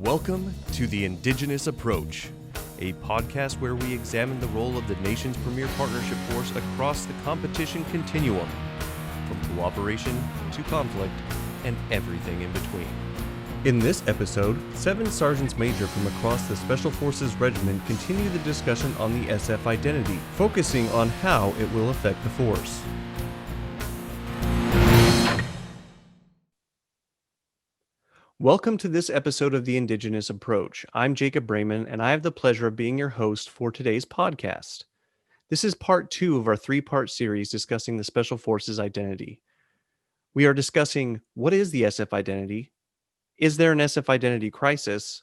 Welcome to the Indigenous Approach, a podcast where we examine the role of the nation's premier partnership force across the competition continuum, from cooperation to conflict and everything in between. In this episode, 7 Sergeants Major from across the Special Forces Regiment continue the discussion on the SF identity, focusing on how it will affect the force. Welcome to this episode of the Indigenous Approach. I'm Jacob Brayman, and I have the pleasure of being your host for today's podcast. This is part 2 of our 3-part series discussing the Special Forces identity. We are discussing what is the SF identity? Is there an SF identity crisis?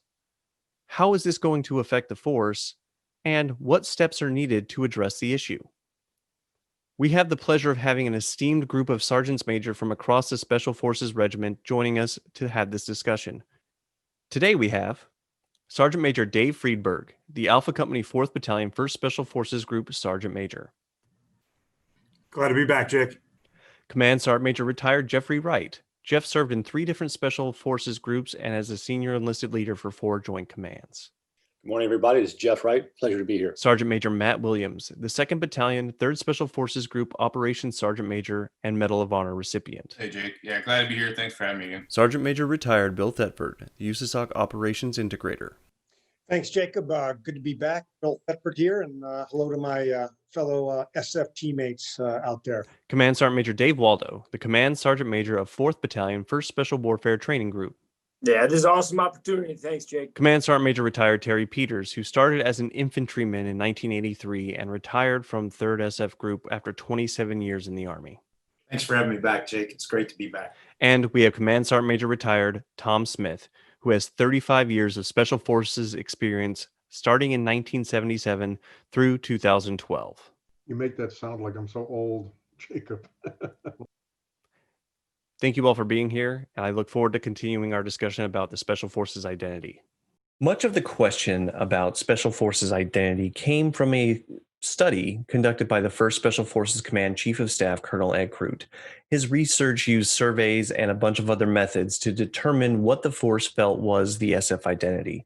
How is this going to affect the force? And what steps are needed to address the issue? We have the pleasure of having an esteemed group of Sergeants Major from across the Special Forces Regiment joining us to have this discussion. Today we have Sergeant Major Dave Friedberg, the Alpha Company 4th Battalion, 1st Special Forces Group Sergeant Major. Glad to be back, Jake. Command Sergeant Major Retired Jeffrey Wright. Jeff served in 3 different Special Forces groups and as a senior enlisted leader for 4 joint commands. Good morning, everybody. This is Jeff Wright. Pleasure to be here. Sergeant Major Matt Williams, the 2nd Battalion, 3rd Special Forces Group Operations Sergeant Major and Medal of Honor recipient. Hey, Jake. Yeah, glad to be here. Thanks for having me again. Sergeant Major Retired Bill Thetford, the Usaka Operations Integrator. Thanks, Jacob. Good to be back. Bill Thetford here, and hello to my fellow SF teammates out there. Command Sergeant Major Dave Waldo, the Command Sergeant Major of 4th Battalion, 1st Special Warfare Training Group. Yeah, this is an awesome opportunity. Thanks, Jake. Command Sergeant Major Retired Terry Peters, who started as an infantryman in 1983 and retired from 3rd SF Group after 27 years in the Army. Thanks for having me back, Jake. It's great to be back. And we have Command Sergeant Major Retired Tom Smith, who has 35 years of Special Forces experience starting in 1977 through 2012. You make that sound like I'm so old, Jacob. Thank you all for being here, and I look forward to continuing our discussion about the Special Forces identity. Much of the question about Special Forces identity came from a study conducted by the 1st Special Forces Command Chief of Staff, COL Ed Croot. His research used surveys and a bunch of other methods to determine what the force felt was the SF identity.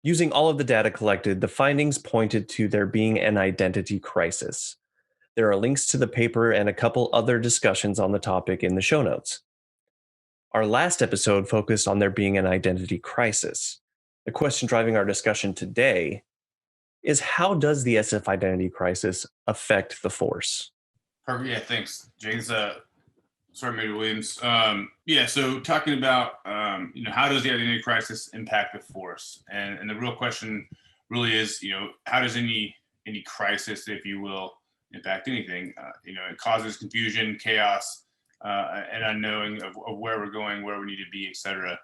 Using all of the data collected, the findings pointed to there being an identity crisis. There are links to the paper and a couple other discussions on the topic in the show notes. Our last episode focused on there being an identity crisis. The question driving our discussion today is, how does the SF identity crisis affect the force? Perfect. Yeah, thanks, James. Sergeant Major Williams. So talking about, how does the identity crisis impact the force? And the real question really is, how does any crisis, if you will, impact anything? It causes confusion, chaos, and unknowing of where we're going, where we need to be, etc.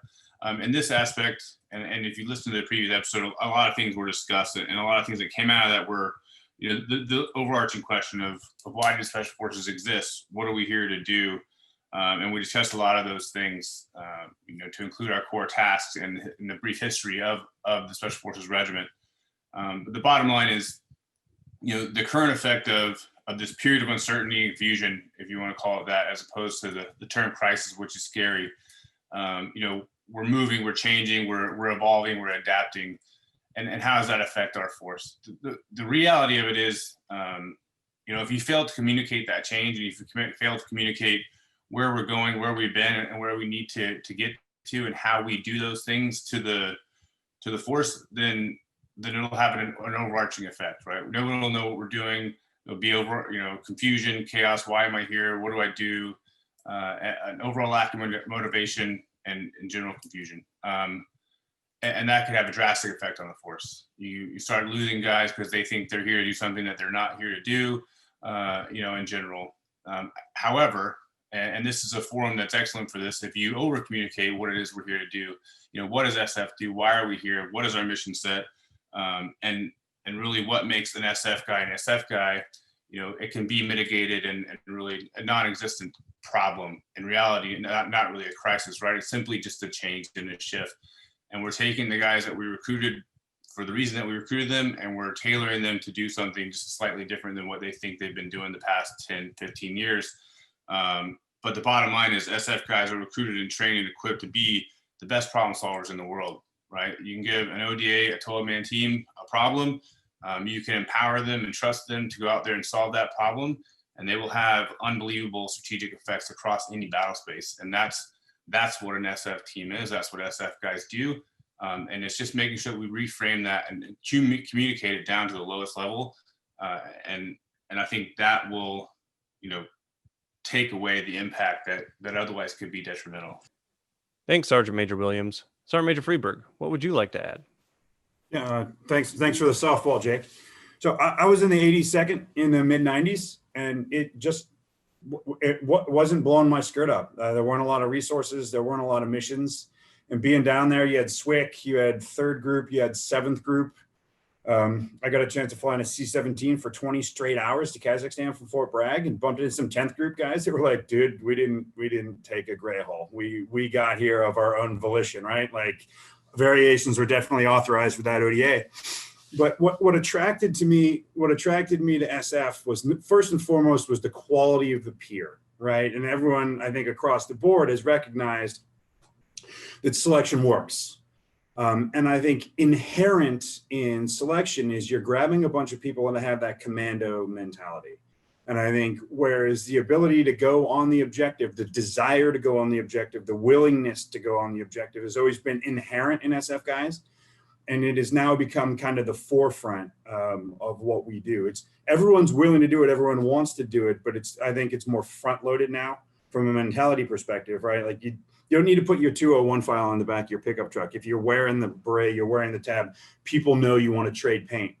In this aspect, and if you listen to the previous episode, a lot of things were discussed, and a lot of things that came out of that were, the overarching question of why do Special Forces exist? What are we here to do? And we discussed a lot of those things, to include our core tasks and the brief history of the Special Forces Regiment. But the bottom line is, the current effect of this period of uncertainty and confusion, if you want to call it that, as opposed to the term crisis, which is scary. We're moving, we're changing, we're evolving, we're adapting. And how does that affect our force? The reality of it is, if you fail to communicate that change, and if you fail to communicate where we're going, where we've been, and where we need to get to, and how we do those things to the force, then it'll have an overarching effect, right? No one will know what we're doing. It'll be confusion, chaos. Why am I here? What do I do? An overall lack of motivation and general confusion. And that could have a drastic effect on the force. You start losing guys because they think they're here to do something that they're not here to do, in general. However, and this is a forum that's excellent for this, if you over communicate what it is we're here to do, what does SF do? Why are we here? What is our mission set? And really what makes an SF guy an SF guy, it can be mitigated and really a non-existent problem in reality, not really a crisis, right? It's simply just a change and a shift. And we're taking the guys that we recruited for the reason that we recruited them, and we're tailoring them to do something just slightly different than what they think they've been doing the past 10, 15 years. But the bottom line is SF guys are recruited and trained and equipped to be the best problem solvers in the world. right? You can give an ODA, a 12-man team, a problem. You can empower them and trust them to go out there and solve that problem, and they will have unbelievable strategic effects across any battle space. And that's what an SF team is. That's what SF guys do. And it's just making sure that we reframe that and communicate it down to the lowest level. And I think that will, take away the impact that otherwise could be detrimental. Thanks, Sergeant Major Williams. Sergeant Major Friedberg, what would you like to add? Yeah, thanks for the softball, Jake. So I was in the 82nd in the mid 90s, and it wasn't blowing my skirt up. There weren't a lot of resources. There weren't a lot of missions. And being down there, you had SWIC, you had 3rd Group, you had 7th Group. I got a chance to fly in a C-17 for 20 straight hours to Kazakhstan from Fort Bragg, and bumped into some 10th Group guys that were like, dude, we didn't take a gray hole. We got here of our own volition, right? Like, variations were definitely authorized for that ODA. But what attracted me to SF was, first and foremost, was the quality of the peer, right? And everyone, I think, across the board has recognized that selection works. And I think inherent in selection is you're grabbing a bunch of people that have that commando mentality. And I think whereas the ability to go on the objective, the desire to go on the objective, the willingness to go on the objective has always been inherent in SF guys. And it has now become kind of the forefront of what we do. It's everyone's willing to do it. Everyone wants to do it, but I think it's more front loaded now from a mentality perspective, right? Like you don't need to put your 201 file on the back of your pickup truck. If you're wearing the beret, you're wearing the tab, people know you want to trade paint.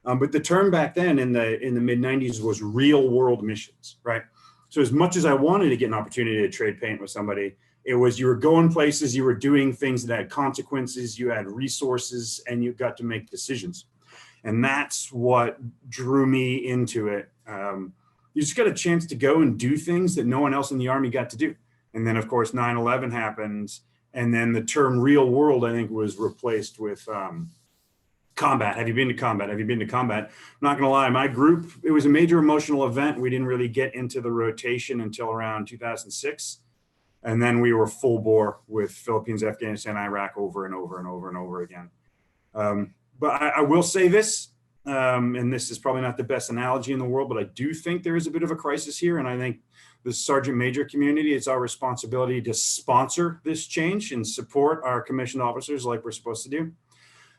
But the term back then in the mid 90s was real world missions, right? So as much as I wanted to get an opportunity to trade paint with somebody, it was you were going places, you were doing things that had consequences, you had resources, and you got to make decisions. And that's what drew me into it. You just got a chance to go and do things that no one else in the Army got to do. And then, of course, 9/11 happened. And then the term real world, I think, was replaced with combat. Have you been to combat? Have you been to combat? I'm not going to lie, my group, it was a major emotional event. We didn't really get into the rotation until around 2006. And then we were full bore with Philippines, Afghanistan, Iraq over and over and over and over again. But I will say this, and this is probably not the best analogy in the world, but I do think there is a bit of a crisis here. And I think the Sergeant Major community, it's our responsibility to sponsor this change and support our commissioned officers like we're supposed to do.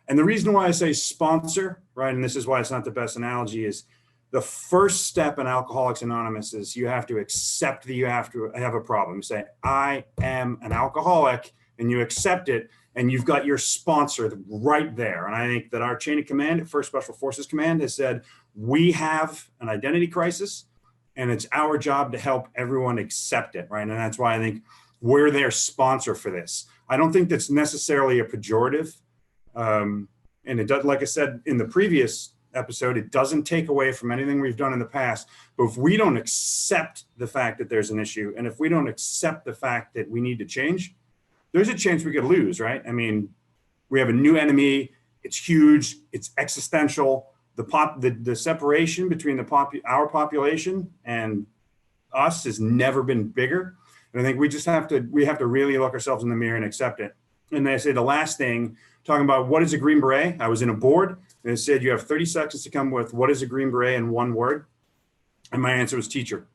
And the reason why I say sponsor, right, and this is why it's not the best analogy, is the first step in Alcoholics Anonymous is you have to accept that you have to have a problem. You say, I am an alcoholic, and you accept it, and you've got your sponsor right there. And I think that our chain of command at 1st Special Forces Command has said, we have an identity crisis, and it's our job to help everyone accept it, right? And that's why I think we're their sponsor for this. I don't think that's necessarily a pejorative. And it does, like I said in the previous episode, it doesn't take away from anything we've done in the past. But if we don't accept the fact that there's an issue, and if we don't accept the fact that we need to change, there's a chance we could lose, right? I mean, we have a new enemy. It's huge. It's existential. The separation between our population and us has never been bigger. And I think we have to really look ourselves in the mirror and accept it. And I say the last thing, talking about what is a Green Beret. I was in a board and it said you have 30 seconds to come with what is a Green Beret in one word. And my answer was teacher.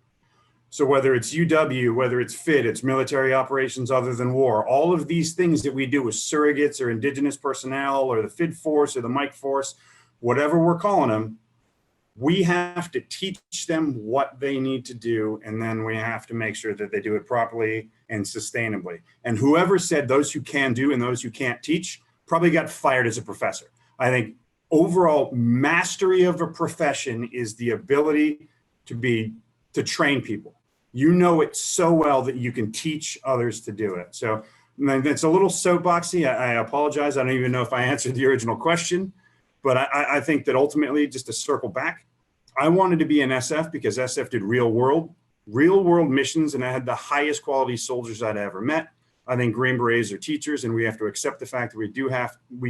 So whether it's UW, whether it's FIT, it's military operations other than war, all of these things that we do with surrogates or Indigenous personnel or the FID force or the Mike force, whatever we're calling them, we have to teach them what they need to do. And then we have to make sure that they do it properly and sustainably. And whoever said those who can do and those who can't teach probably got fired as a professor. I think overall mastery of a profession is the ability to train people. You know it so well that you can teach others to do it. So it's a little soapboxy. I apologize. I don't even know if I answered the original question, but I think that ultimately, just to circle back, I wanted to be an SF because SF did real world missions, and I had the highest quality soldiers I'd ever met. I think Green Berets are teachers, and we have to accept the fact that we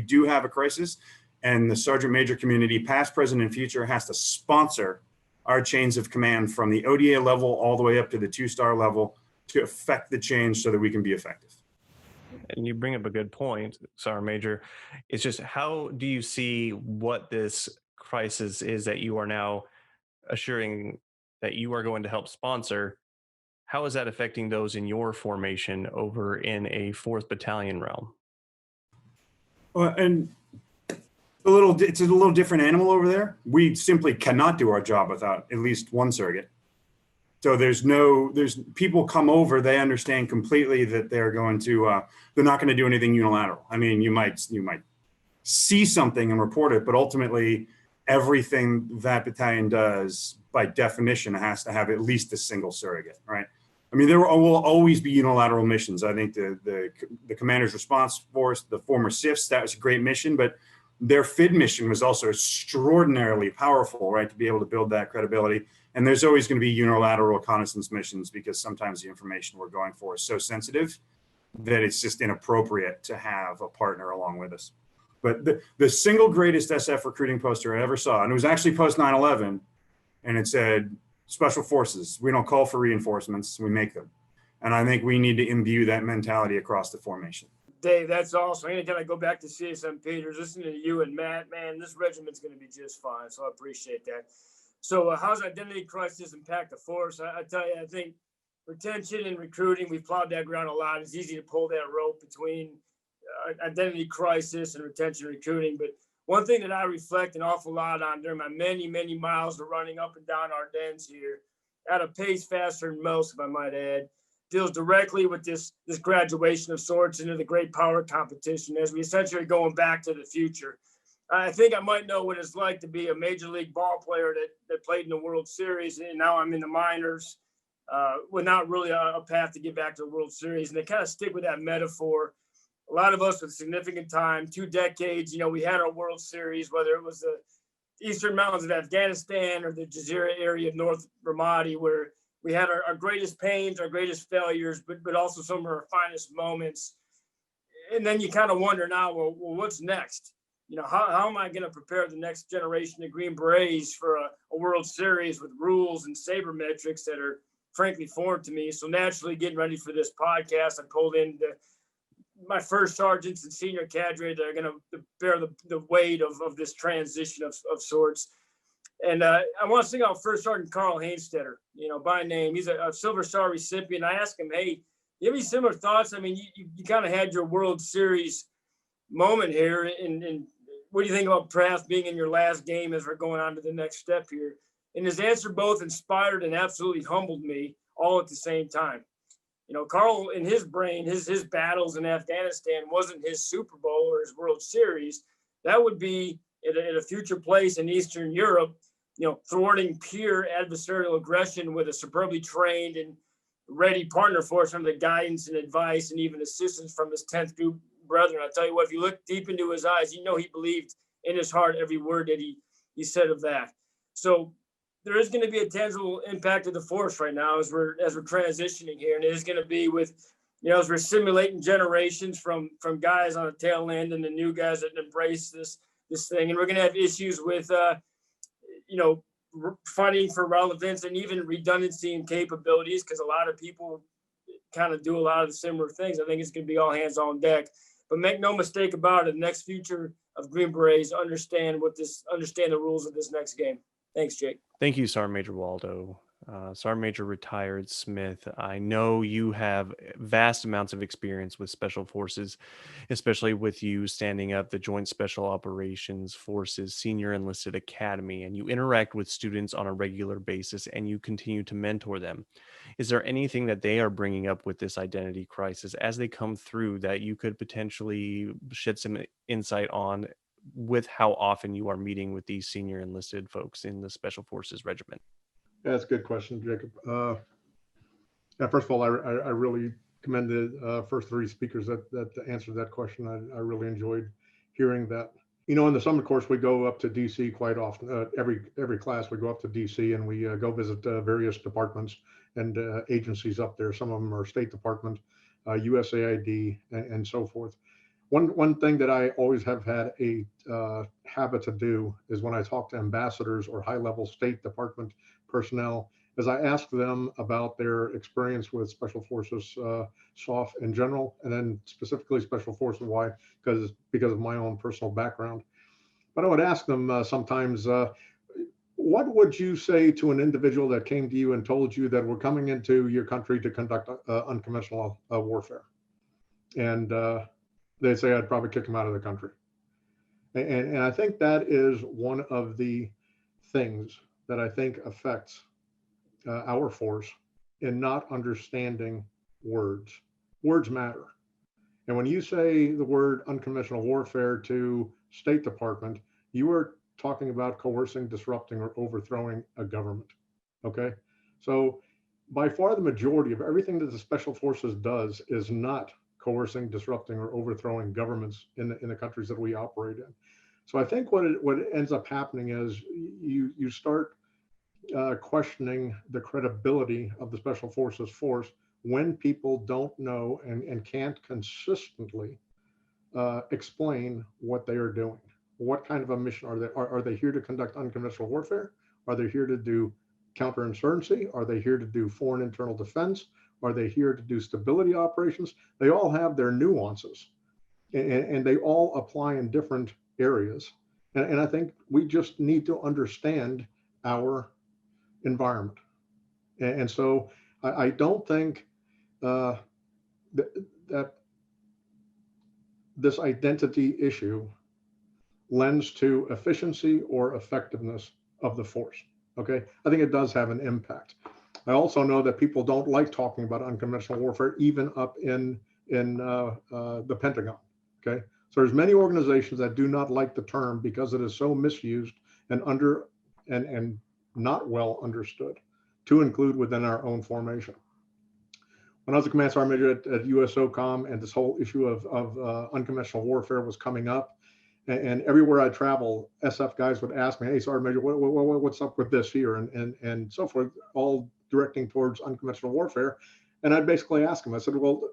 do have a crisis, and the Sergeant Major community, past, present, and future, has to sponsor our chains of command from the ODA level all the way up to the 2-star level to affect the change so that we can be effective. And you bring up a good point, Sergeant Major. It's just, how do you see what this crisis is that you are now assuring that you are going to help sponsor? How is that affecting those in your formation over in a 4th Battalion realm? And it's a little different animal over there. We simply cannot do our job without at least one surrogate. So there's people come over, they understand completely that they're not going to do anything unilateral. I mean, you might see something and report it, but ultimately everything that battalion does by definition has to have at least a single surrogate, right? I mean, there will always be unilateral missions. I think the Commander's Response Force, the former SIFs, that was a great mission, but their FID mission was also extraordinarily powerful, right, to be able to build that credibility. And there's always going to be unilateral reconnaissance missions because sometimes the information we're going for is so sensitive that it's just inappropriate to have a partner along with us. But the single greatest SF recruiting poster I ever saw, and it was actually post 9/11, and it said, Special Forces, we don't call for reinforcements, we make them. And I think we need to imbue that mentality across the formation. Dave, that's awesome. Anytime I go back to CSM Peters, listening to you and Matt, man, this regiment's going to be just fine. So I appreciate that. So how's identity crisis impact the force? I tell you, I think retention and recruiting, we've plowed that ground a lot. It's easy to pull that rope between identity crisis and retention and recruiting. But one thing that I reflect an awful lot on during my many, many miles of running up and down Ardennes here, at a pace faster than most, if I might add, deals directly with this graduation of sorts into the great power competition as we essentially are going back to the future. I think I might know what it's like to be a major league ball player that played in the World Series, and now I'm in the minors with not really a path to get back to the World Series. And they kind of stick with that metaphor. A lot of us with significant time, 2 decades, we had our World Series, whether it was the Eastern Mountains of Afghanistan or the Jazeera area of North Ramadi, where we had our greatest pains, our greatest failures, but also some of our finest moments. And then you kind of wonder now, well, what's next? How am I going to prepare the next generation of Green Berets for a World Series with rules and sabermetrics that are frankly foreign to me? So naturally, getting ready for this podcast, I pulled in my first sergeants and senior cadre that are going to bear the weight of this transition of sorts. And I want to sing out First Sergeant Carl Hainsteader, by name. He's a Silver Star recipient. I asked him, hey, you have any similar thoughts? I mean, you kind of had your World Series moment here. And what do you think about perhaps being in your last game as we're going on to the next step here? And his answer both inspired and absolutely humbled me all at the same time. Carl, in his brain, his battles in Afghanistan wasn't his Super Bowl or his World Series. That would be at a future place in Eastern Europe, thwarting pure adversarial aggression with a superbly trained and ready partner force under the guidance and advice and even assistance from his 10th Group brethren. I tell you what, if you look deep into his eyes, he believed in his heart every word that he said of that. So there is going to be a tangible impact of the force right now as we're transitioning here, and it is going to be with, as we're simulating generations from guys on the tail end and the new guys that embrace this thing, and we're going to have issues with fighting for relevance and even redundancy and capabilities, because a lot of people kind of do a lot of the similar things. I think it's going to be all hands on deck. But make no mistake about it, the next future of Green Berets understand the rules of this next game. Thanks, Jake. Thank you, Sergeant Major Waldo. Sergeant Major Retired Smith, I know you have vast amounts of experience with Special Forces, especially with you standing up the Joint Special Operations Forces Senior Enlisted Academy, and you interact with students on a regular basis and you continue to mentor them. Is there anything that they are bringing up with this identity crisis as they come through that you could potentially shed some insight on with how often you are meeting with these senior enlisted folks in the Special Forces Regiment? Yeah, that's a good question, Jacob. First of all, I really commend the first 3 speakers that answered that question. I really enjoyed hearing that. In the summer course, we go up to DC quite often. Every class we go up to DC and we go visit various departments and agencies up there. Some of them are State Department, USAID, and so forth. One thing that I always have had a habit to do is when I talk to ambassadors or high-level State Department personnel is I asked them about their experience with Special Forces SOF in general, and then specifically Special Forces. Why? Because of my own personal background. But I would ask them sometimes, what would you say to an individual that came to you and told you that we're coming into your country to conduct unconventional warfare? And they'd say I'd probably kick them out of the country. And I think that is one of the things that I think affects our force in not understanding words. Words matter. And when you say the word unconventional warfare to State Department, you are talking about coercing, disrupting, or overthrowing a government. Okay? So by far the majority of everything that the Special Forces does is not coercing, disrupting, or overthrowing governments in the countries that we operate in. So I think what ends up happening is you start questioning the credibility of the Special Forces force when people don't know and can't consistently explain what they are doing. What kind of a mission are they? Are they here to conduct unconventional warfare? Are they here to do counterinsurgency? Are they here to do foreign internal defense? Are they here to do stability operations? They all have their nuances, and they all apply in different areas. And I think we just need to understand our environment. And so I don't think that this identity issue lends to efficiency or effectiveness of the force. Okay, I think it does have an impact. I also know that people don't like talking about unconventional warfare, even up in the Pentagon. Okay, so there's many organizations that do not like the term because it is so misused and not well understood to include within our own formation. When I was a command sergeant major at USOCOM, and this whole issue of unconventional warfare was coming up, and everywhere I travel, SF guys would ask me, "Hey, Sergeant Major, what's up with this here?" and so forth, all directing towards unconventional warfare. And I'd basically ask them, I said, "Well,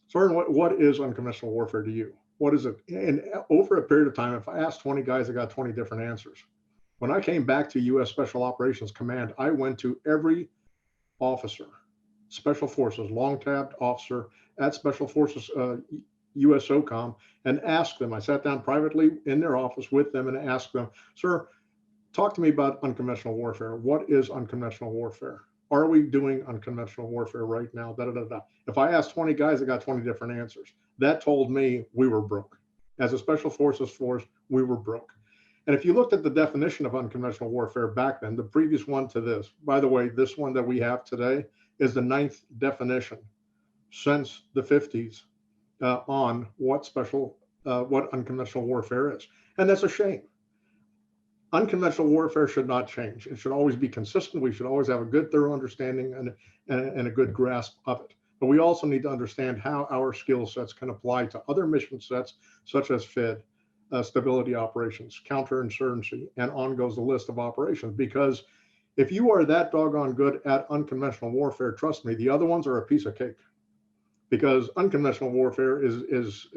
Sergeant, what is unconventional warfare to you? What is it?" And over a period of time, if I asked 20 guys, I got 20 different answers. When I came back to U.S. Special Operations Command, I went to every officer, Special Forces, long-tabbed officer at Special Forces USOCOM, and asked them. I sat down privately in their office with them and asked them, "Sir, talk to me about unconventional warfare. What is unconventional warfare? Are we doing unconventional warfare right now?" Da, da, da, da. If I asked 20 guys, I got 20 different answers. That told me we were broke. As a Special Forces force, we were broke. And if you looked at the definition of unconventional warfare back then, the previous one to this, by the way, this one that we have today is the 9th definition since the 50s on what unconventional warfare is. And that's a shame. Unconventional warfare should not change. It should always be consistent. We should always have a good, thorough understanding and a good grasp of it. But we also need to understand how our skill sets can apply to other mission sets, such as FID, stability operations, counterinsurgency, and on goes the list of operations. Because if you are that doggone good at unconventional warfare, trust me, the other ones are a piece of cake. Because unconventional warfare is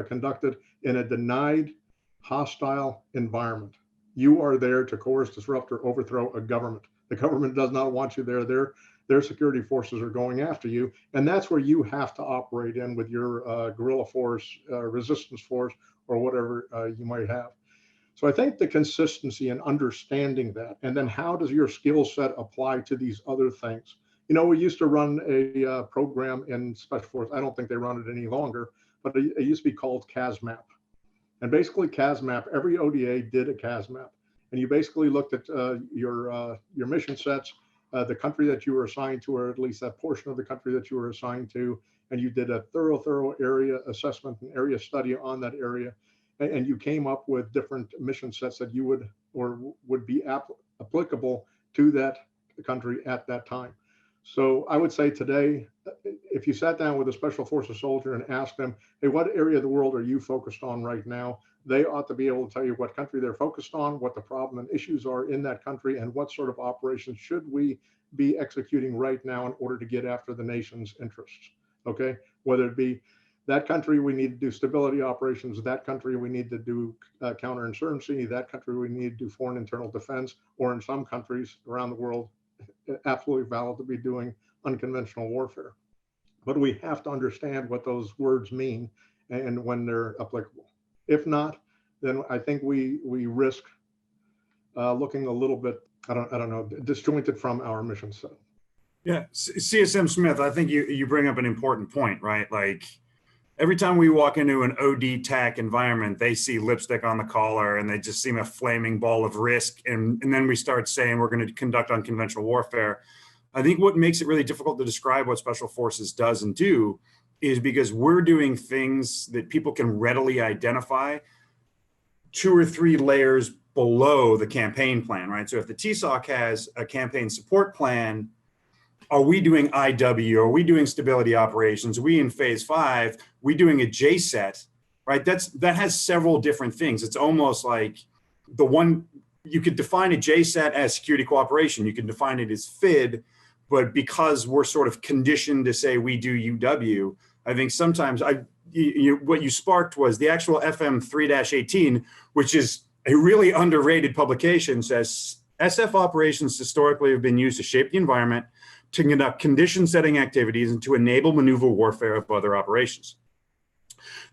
conducted in a denied, hostile environment. You are there to coerce, disrupt, or overthrow a government. The government does not want you there. Their security forces are going after you, and that's where you have to operate in with your guerrilla force, resistance force, or whatever you might have. So I think the consistency and understanding that, and then how does your skill set apply to these other things? You know, we used to run a program in Special Forces. I don't think they run it any longer, but it used to be called CASMAP. And basically CASMAP, every ODA did a CASMAP. And you basically looked at your mission sets, the country that you were assigned to, or at least that portion of the country that you were assigned to, and you did a thorough area assessment and area study on that area. And you came up with different mission sets that you would be applicable to that country at that time. So I would say today, if you sat down with a Special Forces soldier and asked them, "Hey, what area of the world are you focused on right now?" they ought to be able to tell you what country they're focused on, what the problem and issues are in that country, and what sort of operations should we be executing right now in order to get after the nation's interests. Okay, whether it be that country, we need to do stability operations. That country, we need to do counterinsurgency. That country, we need to do foreign internal defense. Or in some countries around the world, absolutely valid to be doing unconventional warfare. But we have to understand what those words mean and when they're applicable. If not, then I think we risk looking a little bit, I don't know, disjointed from our mission set. Yeah, CSM Smith, I think you bring up an important point, right? Like every time we walk into an OD TAC environment, they see lipstick on the collar and they just seem a flaming ball of risk. And then we start saying we're going to conduct unconventional warfare. I think what makes it really difficult to describe what Special Forces does and do is because we're doing things that people can readily identify 2 or 3 layers below the campaign plan, right? So if the TSOC has a campaign support plan, are we doing IW? Are we doing stability operations? Are we in phase 5? We doing a JSET, right? That has several different things. It's almost like the one, you could define a JSET as security cooperation. You can define it as FID, but because we're sort of conditioned to say we do UW, I think sometimes what you sparked was the actual FM 3-18, which is a really underrated publication, says SF operations historically have been used to shape the environment, to conduct condition-setting activities, and to enable maneuver warfare of other operations.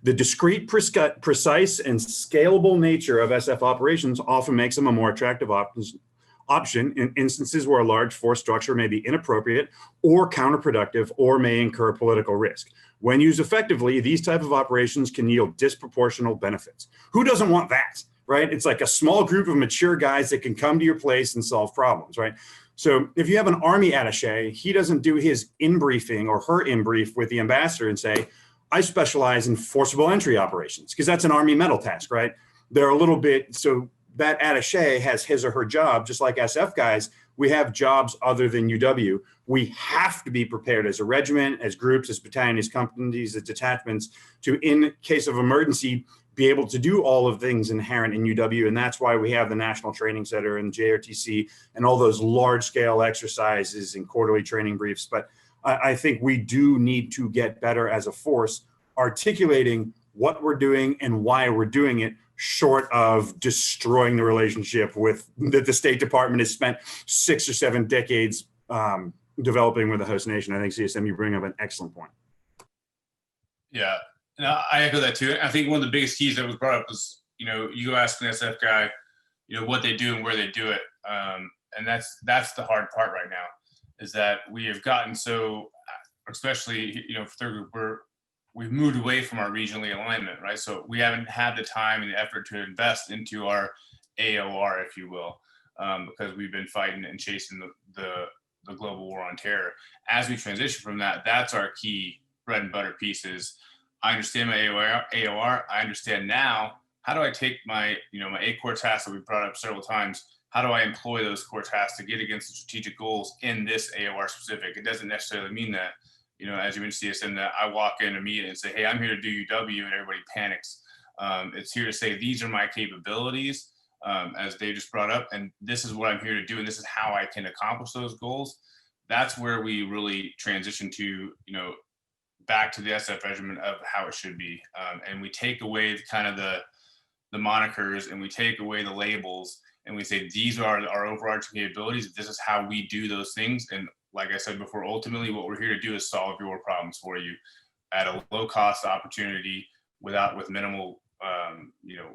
The discrete, precise, and scalable nature of SF operations often makes them a more attractive option in instances where a large force structure may be inappropriate or counterproductive or may incur political risk. When used effectively, these type of operations can yield disproportional benefits. Who doesn't want that, right? It's like a small group of mature guys that can come to your place and solve problems, right? So if you have an Army attaché, he doesn't do his in-briefing or her in-brief with the ambassador and say, I specialize in forcible entry operations, because that's an Army metal task, right? They're a little bit, so that attaché has his or her job, just like SF guys, we have jobs other than UW. We have to be prepared as a regiment, as groups, as battalions, as companies, as detachments, to, in case of emergency, be able to do all of things inherent in UW. And that's why we have the National Training Center and JRTC and all those large scale exercises and quarterly training briefs. But I think we do need to get better as a force articulating what we're doing and why we're doing it, short of destroying the relationship with that the State Department has spent 6 or 7 decades developing with the host nation. I think CSM, you bring up an excellent point. Yeah, and I echo that too. I think one of the biggest keys that was brought up was, you ask an SF guy, what they do and where they do it. And that's the hard part right now, is that we have gotten so, especially, for third group, we've moved away from our regionally alignment, right? So we haven't had the time and the effort to invest into our AOR, if you will, because we've been fighting and chasing the global war on terror. As we transition from that, that's our key bread and butter pieces. I understand my AOR. I understand now, how do I take my, my 8 core tasks that we brought up several times? How do I employ those core tasks to get against the strategic goals in this AOR specific? It doesn't necessarily mean that, as you mentioned, CSM, that I walk in a meeting and say, hey, I'm here to do UW, and everybody panics. It's here to say, these are my capabilities, as Dave just brought up, and this is what I'm here to do, and this is how I can accomplish those goals. That's where we really transition to, back to the SF Regiment of how it should be. And we take away kind of the monikers, and we take away the labels, and we say, these are our overarching capabilities. This is how we do those things. And like I said before, ultimately what we're here to do is solve your problems for you at a low cost opportunity, with minimal,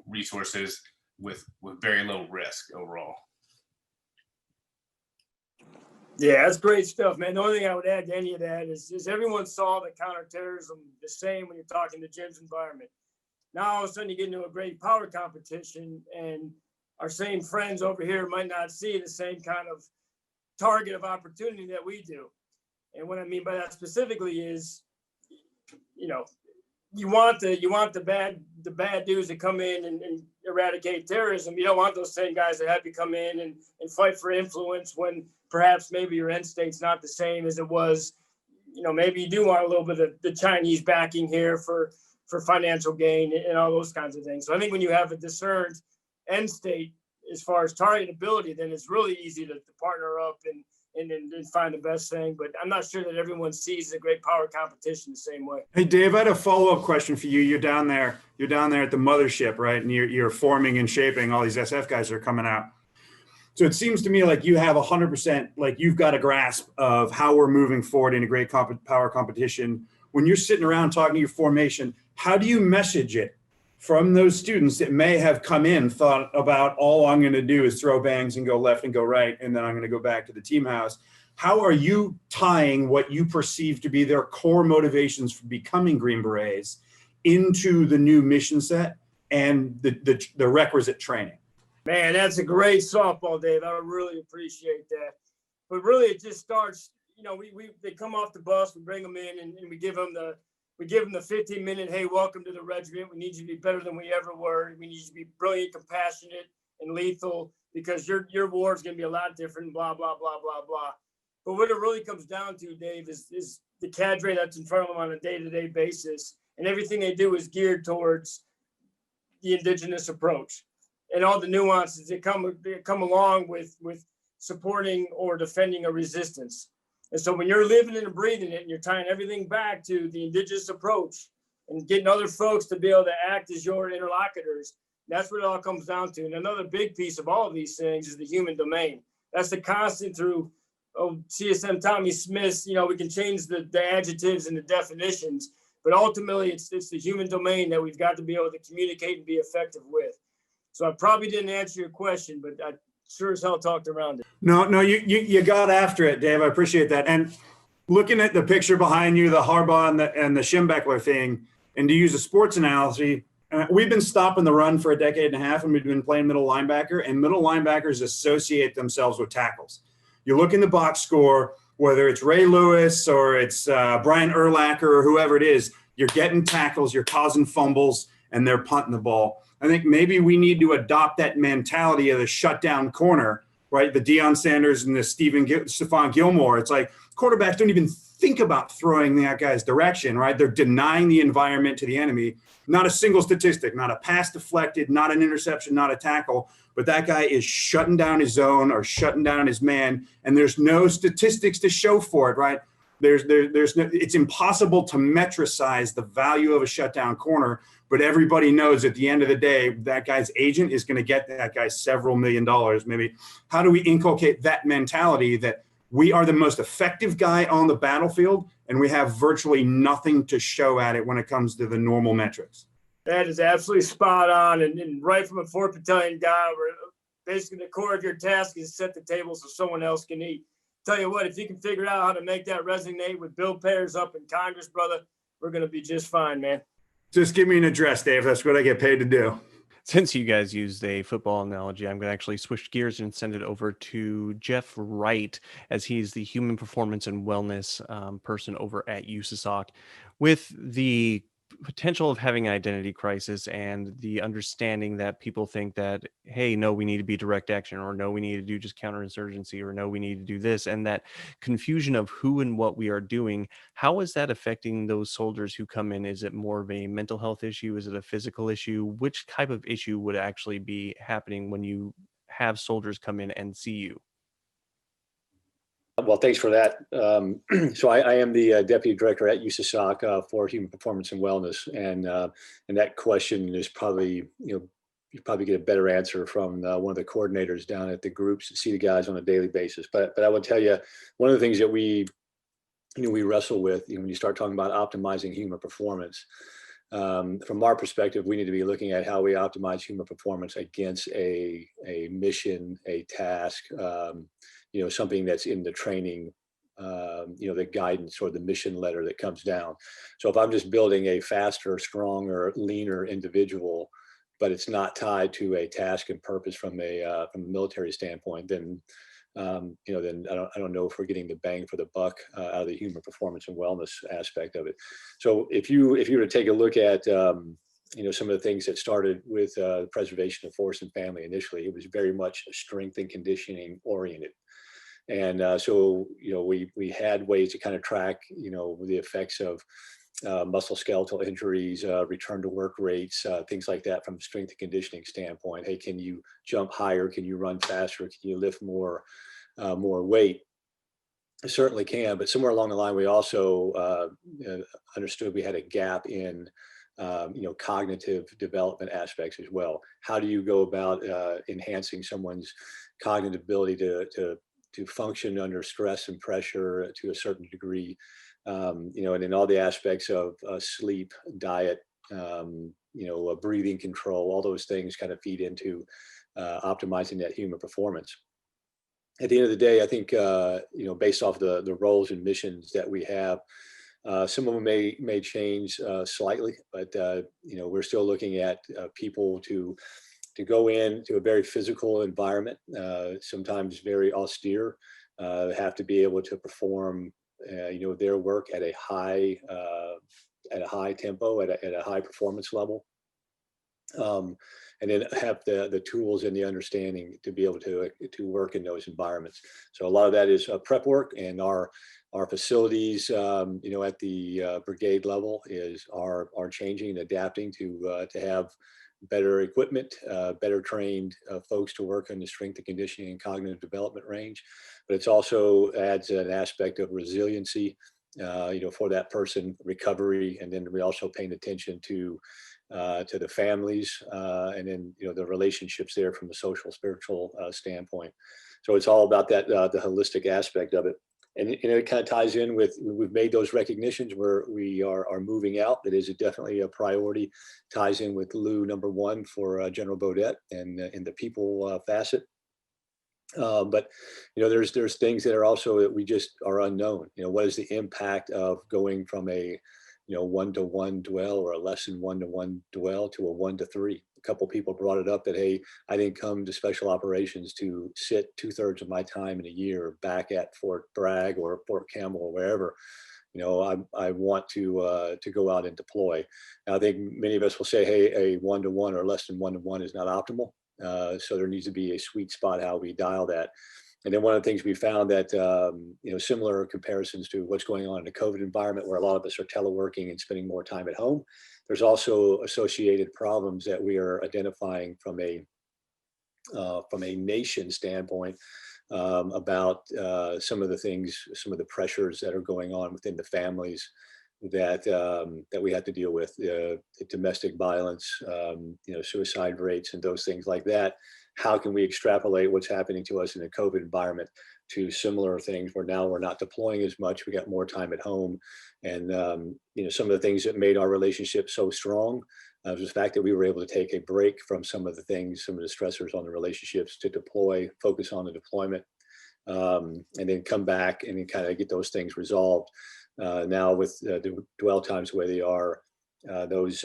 resources, with very low risk overall. Yeah, that's great stuff, man. The only thing I would add to any of that is everyone saw the counterterrorism the same when you're talking to Jim's environment. Now all of a sudden you get into a great power competition, and our same friends over here might not see the same kind of target of opportunity that we do. And what I mean by that specifically is, you want the bad dudes to come in and eradicate terrorism. You don't want those same guys that have to come in and fight for influence when perhaps maybe your end state's not the same as it was. Maybe you do want a little bit of the Chinese backing here for financial gain and all those kinds of things. So I think when you have a discerned end state as far as target ability, then it's really easy to partner up and find the best thing. But I'm not sure that everyone sees the great power competition the same way. Hey, Dave, I had a follow-up question for you. You're down there at the mothership, right? And you're forming and shaping all these SF guys that are coming out. So it seems to me like you have 100%, like you've got a grasp of how we're moving forward in a great power competition. When you're sitting around talking to your formation, how do you message it from those students that may have come in, thought about all I'm going to do is throw bangs and go left and go right, and then I'm going to go back to the team house? How are you tying what you perceive to be their core motivations for becoming Green Berets into the new mission set and the requisite training? Man, that's a great softball, Dave. I really appreciate that. But really, it just starts. They come off the bus, we bring them in, and we give them the 15-minute, hey, welcome to the regiment. We need you to be better than we ever were. We need you to be brilliant, compassionate, and lethal, because your war is going to be a lot different, blah, blah, blah, blah, blah. But what it really comes down to, Dave, is the cadre that's in front of them on a day-to-day basis. And everything they do is geared towards the Indigenous approach and all the nuances that come along with supporting or defending a resistance. And so when you're living and breathing it and you're tying everything back to the Indigenous approach and getting other folks to be able to act as your interlocutors, that's what it all comes down to. And another big piece of all of these things is the human domain. That's the constant through CSM Tommy Smith's, we can change the adjectives and the definitions, but ultimately it's the human domain that we've got to be able to communicate and be effective with. So I probably didn't answer your question, but I sure as hell talked around it. No, you got after it, Dave. I appreciate that. And looking at the picture behind you, the Harbaugh and the Schembechler thing, and to use a sports analogy, we've been stopping the run for a decade and a half, and we've been playing middle linebacker, and middle linebackers associate themselves with tackles. You look in the box score, whether it's Ray Lewis or it's Brian Urlacher or whoever it is, you're getting tackles, you're causing fumbles, and they're punting the ball. I think maybe we need to adopt that mentality of the shutdown corner, right? The Deion Sanders and the Stephon Gilmore. It's like quarterbacks don't even think about throwing that guy's direction, right? They're denying the environment to the enemy. Not a single statistic, not a pass deflected, not an interception, not a tackle, but that guy is shutting down his zone or shutting down his man, and there's no statistics to show for it, right? There's no, it's impossible to metricize the value of a shutdown corner, but everybody knows at the end of the day, that guy's agent is going to get that guy several $1 million, maybe. How do we inculcate that mentality that we are the most effective guy on the battlefield and we have virtually nothing to show at it when it comes to the normal metrics? That is absolutely spot on. And right from a 4th Battalion guy, where basically the core of your task is set the table so someone else can eat. Tell you what, if you can figure out how to make that resonate with bill payers up in Congress, brother, we're going to be just fine, man. Just give me an address, Dave. That's what I get paid to do. Since you guys used a football analogy, I'm going to actually switch gears and send it over to Jeff Wright, as he's the human performance and wellness person over at USASOC. With the potential of having an identity crisis and the understanding that people think that, hey, no, we need to be direct action, or no, we need to do just counterinsurgency, or no, we need to do this, and that confusion of who and what we are doing, how is that affecting those soldiers who come in? Is it more of a mental health issue? Is it a physical issue? Which type of issue would actually be happening when you have soldiers come in and see you? Well, thanks for that. So I am the deputy director at USASOC for human performance and wellness, and that question is probably, you probably get a better answer from one of the coordinators down at the groups that see the guys on a daily basis. But I would tell you, one of the things that we wrestle with, when you start talking about optimizing human performance, from our perspective, we need to be looking at how we optimize human performance against a mission, a task, something that's in the training, the guidance or the mission letter that comes down. So if I'm just building a faster, stronger, leaner individual, but it's not tied to a task and purpose from a military standpoint, then then I don't know if we're getting the bang for the buck out of the human performance and wellness aspect of it. So if you were to take a look at some of the things that started with preservation of force and family initially, it was very much strength and conditioning oriented. And so we had ways to kind of track the effects of musculoskeletal injuries, return to work rates, things like that from a strength and conditioning standpoint. Hey, can you jump higher? Can you run faster? Can you lift more weight? I certainly can, but somewhere along the line, we also understood we had a gap in cognitive development aspects as well. How do you go about enhancing someone's cognitive ability to function under stress and pressure to a certain degree, and in all the aspects of sleep, diet, breathing control, all those things kind of feed into optimizing that human performance. At the end of the day, I think, based off the roles and missions that we have, some of them may change slightly, but we're still looking at people to go into a very physical environment, sometimes very austere, have to be able to perform, their work at a high tempo, at a high performance level, and then have the tools and the understanding to be able to work in those environments. So a lot of that is prep work, and our facilities, at the brigade level are changing and adapting to have better equipment, better trained folks to work in the strength and conditioning and cognitive development range. But it's also adds an aspect of resiliency, for that person, recovery, and then we also paying attention to the families, and then the relationships there from a social, spiritual standpoint. So it's all about that, the holistic aspect of it. And it kind of ties in with, we've made those recognitions where we are moving out. That is definitely a priority. Ties in with Lou #1 for General Baudet and the people facet. But there's things that are also that we just are unknown. What is the impact of going from a 1-to-1 dwell or a less than 1-to-1 dwell to a 1-to-3? A couple people brought it up that, hey, I didn't come to special operations to sit 2/3 of my time in a year back at Fort Bragg or Fort Campbell or wherever. I want to go out and deploy. Now, I think many of us will say, hey, a 1-to-1 or less than 1-to-1 is not optimal. So there needs to be a sweet spot how we dial that. And then one of the things we found that, similar comparisons to what's going on in the COVID environment, where a lot of us are teleworking and spending more time at home, there's also associated problems that we are identifying from a nation standpoint, about some of the things, some of the pressures that are going on within the families that we have to deal with, the domestic violence, suicide rates and those things like that. How can we extrapolate what's happening to us in a COVID environment to similar things where now we're not deploying as much, we got more time at home. And, some of the things that made our relationship so strong was the fact that we were able to take a break from some of the things, some of the stressors on the relationships, to deploy, focus on the deployment, and then come back and then kind of get those things resolved. Now with the dwell times the way they are, those,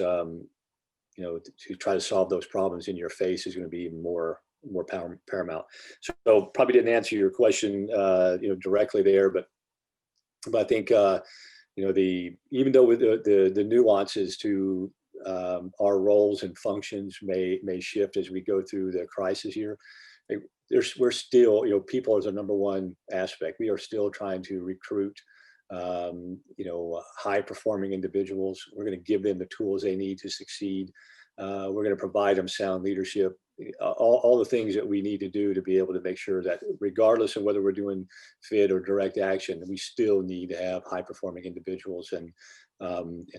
to try to solve those problems in your face is going to be even more paramount. So probably didn't answer your question, directly there, but I think, even though with the nuances to our roles and functions may shift as we go through the crisis here, we're still, people is the #1 aspect. We are still trying to recruit, high performing individuals. We're going to give them the tools they need to succeed. We're going to provide them sound leadership, all the things that we need to do to be able to make sure that regardless of whether we're doing FID or direct action, we still need to have high performing individuals. And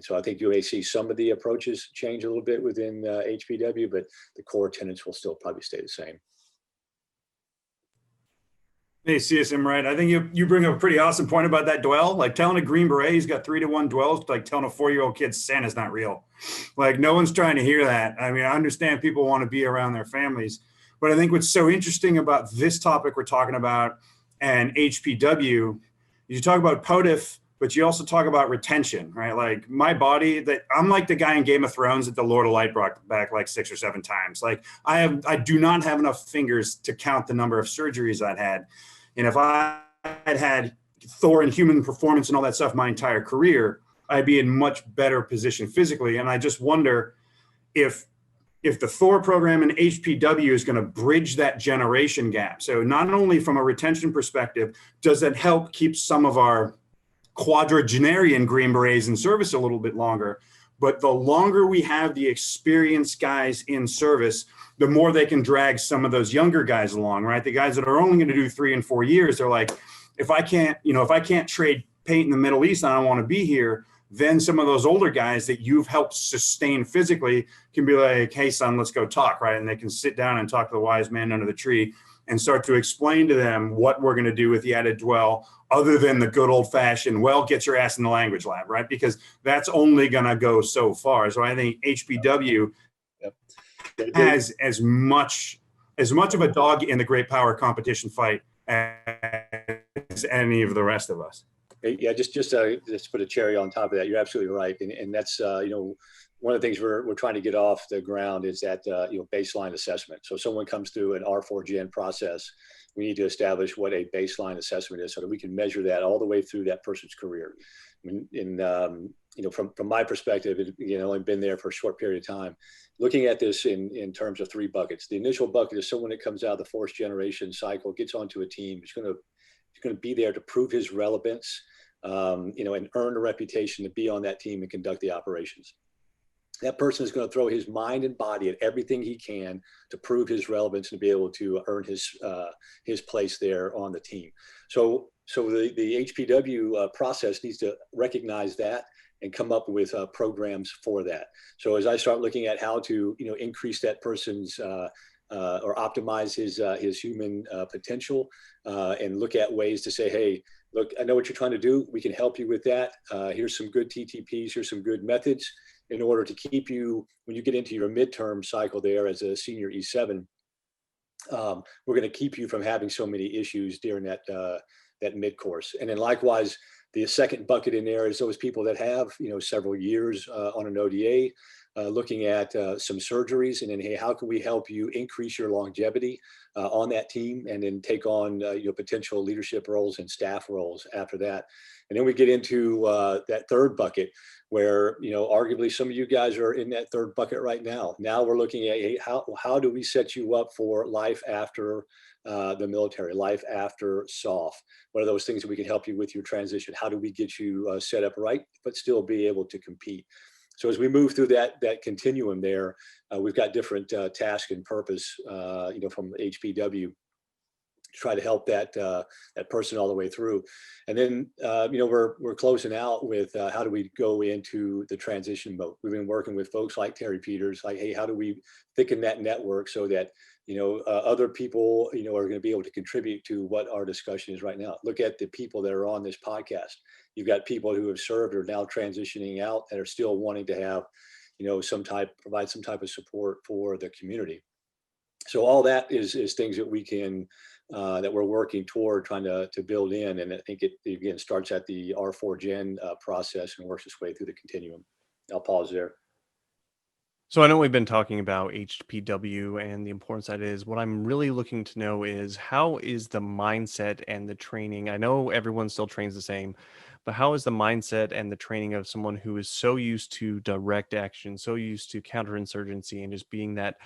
so I think you may see some of the approaches change a little bit within HPW, but the core tenets will still probably stay the same. Hey, CSM, right. I think you bring up a pretty awesome point about that dwell. Like telling a Green Beret he's got 3-to-1 dwells, like telling a 4-year-old kid Santa's not real. Like no one's trying to hear that. I mean, I understand people want to be around their families, but I think what's so interesting about this topic we're talking about and HPW, you talk about POTIF, but you also talk about retention, right? Like my body, that I'm like the guy in Game of Thrones that the Lord of Light brought back like 6 or 7 times. Like I do not have enough fingers to count the number of surgeries I'd had. And if I had Thor and human performance and all that stuff my entire career, I'd be in much better position physically. And I just wonder if the Thor program and HPW is going to bridge that generation gap. So not only from a retention perspective, does that help keep some of our quadragenarian Green Berets in service a little bit longer, but the longer we have the experienced guys in service, the more they can drag some of those younger guys along, right? The guys that are only going to do 3 and 4 years, they're like, if I can't trade paint in the Middle East, I don't want to be here. then some of those older guys that you've helped sustain physically can be like, hey, son, let's go talk, right? And they can sit down and talk to the wise man under the tree and start to explain to them what we're going to do with the added dwell, other than the good old fashioned, well, get your ass in the language lab, right? Because that's only going to go so far. So I think HPW has as much of a dog in the great power competition fight as any of the rest of us. Yeah, just put a cherry on top of that. You're absolutely right, and that's one of the things we're trying to get off the ground is that baseline assessment. So someone comes through an R4Gen process, we need to establish what a baseline assessment is so that we can measure that all the way through that person's career. From my perspective, only been there for a short period of time. Looking at this in terms of 3 buckets. The initial bucket is someone that comes out of the fourth generation cycle, gets onto a team, is going to be there to prove his relevance, and earn a reputation to be on that team and conduct the operations. That person is going to throw his mind and body at everything he can to prove his relevance and to be able to earn his place there on the team. So the HPW process needs to recognize that and come up with programs for that. So as I start looking at how to increase that person's or optimize his human potential, and look at ways to say, hey, look, I know what you're trying to do. We can help you with that. Here's some good TTPs. Here's some good methods in order to keep you, when you get into your midterm cycle there as a senior E7, we're going to keep you from having so many issues during that mid-course. And then likewise, the second bucket in there is those people that have, several years on an ODA, looking at some surgeries, and then, hey, how can we help you increase your longevity on that team, and then take on your potential leadership roles and staff roles after that. And then we get into that third bucket where, arguably some of you guys are in that third bucket right now. Now we're looking at, hey, how do we set you up for life after the military, life after SOF? What are those things that we can help you with your transition? How do we get you set up right, but still be able to compete? So as we move through that continuum there, we've got different task and purpose, from HPW to try to help that person all the way through. And then, we're closing out with how do we go into the transition mode? We've been working with folks like Terry Peters, like, hey, how do we thicken that network so that, other people, are going to be able to contribute to what our discussion is right now. Look at the people that are on this podcast. You've got people who have served or now transitioning out that are still wanting to have, provide some type of support for the community. So all that is things that we can, that we're working toward trying to build in. And I think it, again, starts at the R4Gen process and works its way through the continuum. I'll pause there. So I know we've been talking about HPW and the importance that is. What I'm really looking to know is, how is the mindset and the training? I know everyone still trains the same, but how is the mindset and the training of someone who is so used to direct action, so used to counterinsurgency, and just being that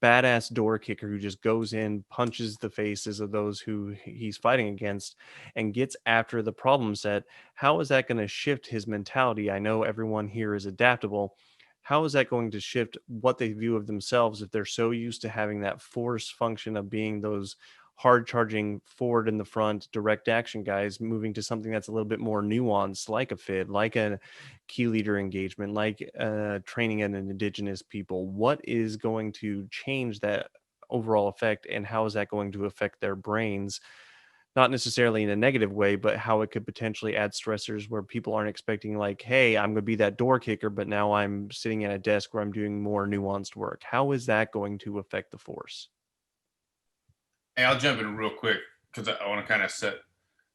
badass door kicker who just goes in, punches the faces of those who he's fighting against, and gets after the problem set? How is that going to shift his mentality? I know everyone here is adaptable. How is that going to shift what they view of themselves if they're so used to having that force function of being those hard charging forward in the front direct action guys, moving to something that's a little bit more nuanced, like a FID, like a key leader engagement, like training an Indigenous people? What is going to change that overall effect, and how is that going to affect their brains? Not necessarily in a negative way, but how it could potentially add stressors where people aren't expecting, like, hey, I'm going to be that door kicker, but now I'm sitting at a desk where I'm doing more nuanced work. How is that going to affect the force? Hey, I'll jump in real quick because I want to kind of set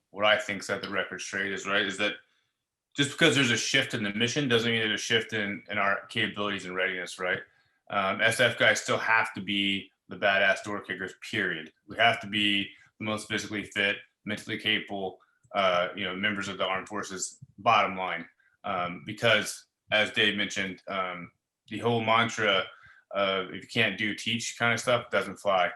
what I think set the record straight is that just because there's a shift in the mission doesn't mean there's a shift in our capabilities and readiness, right? SF guys still have to be the badass door kickers, period. We have to be the most physically fit, mentally capable, members of the armed forces, bottom line. Because as Dave mentioned, the whole mantra of if you can't do, teach kind of stuff doesn't fly